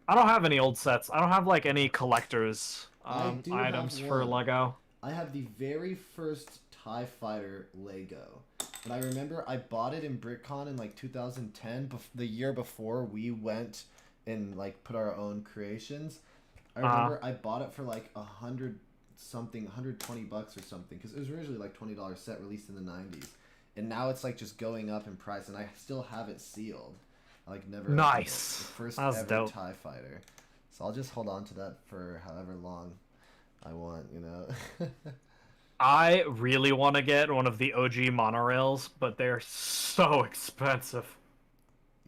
I don't have any old sets. I don't have like any collectors I do items have for one. Lego. I have the very first TIE Fighter Lego. And I remember I bought it in BrickCon in like 2010, the year before we went and like put our own creations. I remember I bought it for like $120 or something, because it was originally like $20 set released in the 90s. And now it's like just going up in price, and I still have it sealed. I like never opened it. Nice. The first That's ever dope. TIE Fighter. So I'll just hold on to that for however long I want, you know. I really want to get one of the OG monorails, but they're so expensive.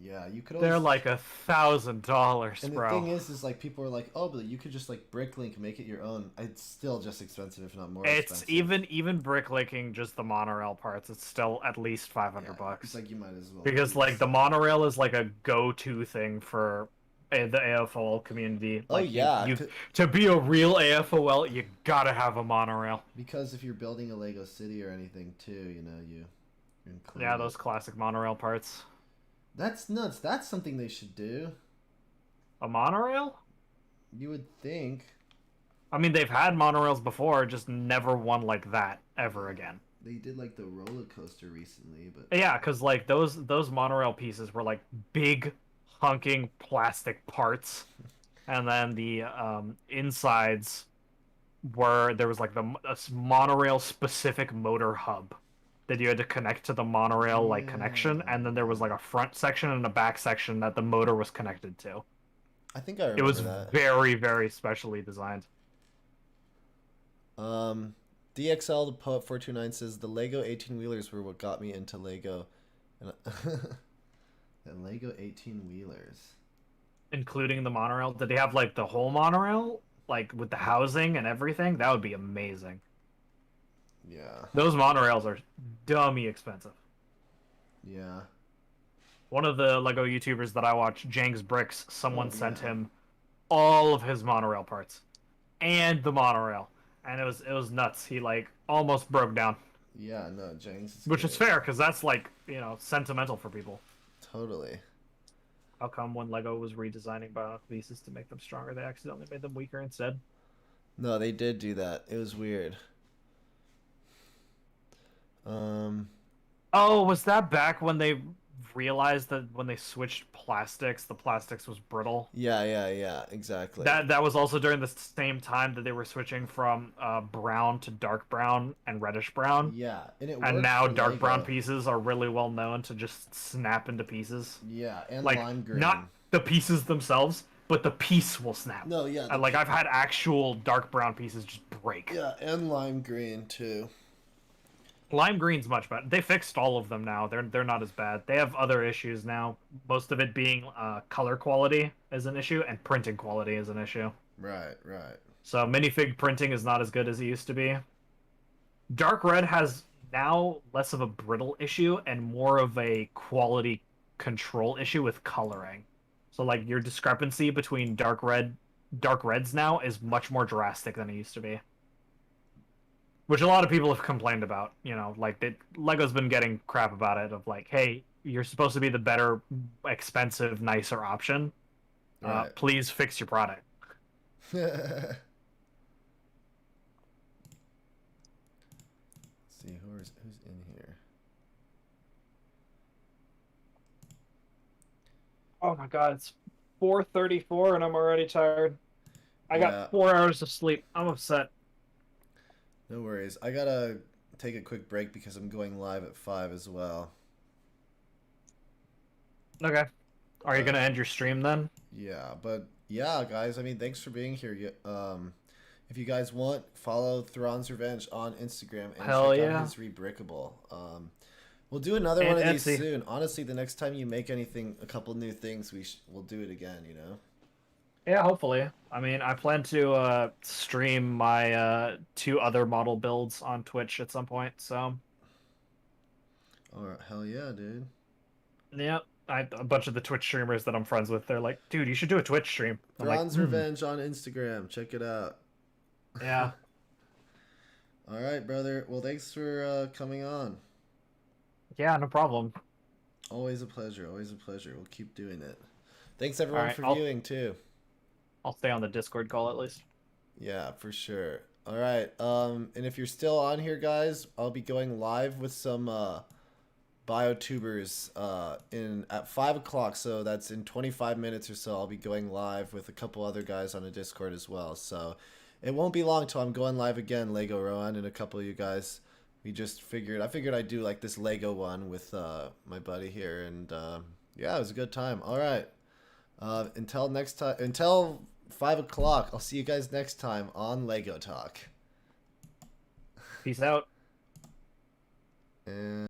Yeah, you could always... They're like $1,000, And the bro. thing is like people are like, oh, but you could just like bricklink and make it your own. It's still just expensive, if not more It's expensive. even bricklinking just the monorail parts. It's still at least $500. It's like you might as well. Because like the monorail is like a go-to thing for the AFOL community. Oh, Like, yeah, to be a real AFOL, you gotta have a monorail. because if you're building a Lego city or anything too, you know, you include Yeah, it. those classic monorail parts. That's nuts. That's something they should do. A monorail? You would think. I mean, they've had monorails before, just never one like that ever again. They did like the roller coaster recently, but Yeah, because like those monorail pieces were like big, hunking plastic parts, and then the insides there was like a monorail specific motor hub that you had to connect to the monorail like connection, and then there was like a front section and a back section that the motor was connected to. I think I remember It was that. very, very specially designed. DXL the Poet 429 says the Lego 18 wheelers were what got me into Lego. And the Lego 18 wheelers. Including the monorail. Did they have like the whole monorail? Like with the housing and everything? That would be amazing. Yeah. Those monorails are dummy expensive. Yeah. One of the Lego YouTubers that I watch, Jang's Bricks, someone sent yeah. him all of his monorail parts. And the monorail. And it was nuts. He like almost broke down. Yeah, no, James. Which is fair, because that's like, you know, sentimental for people. Totally. How come when Lego was redesigning Bionicle pieces to make them stronger, they accidentally made them weaker instead? No, they did do that. It was weird. Oh, was that back when they realized that when they switched plastics, the plastics was brittle? Yeah, exactly. That was also during the same time that they were switching from brown to dark brown and reddish brown. Yeah, and it And worked now for dark Lego. brown pieces are really well known to just snap into pieces. Yeah, and Like, lime green. not the pieces themselves, but the piece will snap. No, yeah. And, like, I've had actual dark brown pieces just break. Yeah, and lime green too. Lime green's much better. They fixed all of them now. They're not as bad. They have other issues now. Most of it being color quality is an issue, and printing quality is an issue. Right. So minifig printing is not as good as it used to be. Dark red has now less of a brittle issue and more of a quality control issue with coloring. So like your discrepancy between dark reds now is much more drastic than it used to be. Which a lot of people have complained about, like Lego's been getting crap about it of like, hey, you're supposed to be the better, expensive, nicer option. Right. Please fix your product. See who's in here. Oh my god, it's 4:34 and I'm already tired. I got Yeah, 4 hours of sleep. I'm upset. no worries. I gotta take a quick break because I'm going live at 5 as well. Okay. Are you But gonna end your stream then? yeah, but yeah, guys. I mean, thanks for being here. If you guys want, follow Thrawns Revenge on Instagram and Hell check out yeah. his Rebrickable. We'll do another And one of these Etsy. soon. Honestly, the next time you make anything, a couple new things, we'll do it again. Yeah, hopefully. I mean, I plan to stream my 2 other model builds on Twitch at some point. So, All right, hell yeah, dude. yeah, a bunch of the Twitch streamers that I'm friends with, they're like, "Dude, you should do a Twitch stream." I'm like, Thrawns Revenge on Instagram. Check it out. yeah, All right, brother. Well, thanks for coming on. yeah, no problem. Always a pleasure. Always a pleasure. We'll keep doing it. Thanks All everyone right, for I'll viewing too. I'll stay on the Discord call at least. Yeah, for sure. All right. And if you're still on here, guys, I'll be going live with some biotubers in at 5 o'clock. So that's in 25 minutes or so. I'll be going live with a couple other guys on a Discord as well. So it won't be long till I'm going live again, Lego Rowan, and a couple of you guys. I figured I'd do like this Lego one with my buddy here, and yeah, it was a good time. All right. Until next time, until 5 o'clock, I'll see you guys next time on Lego Talk. Peace out. And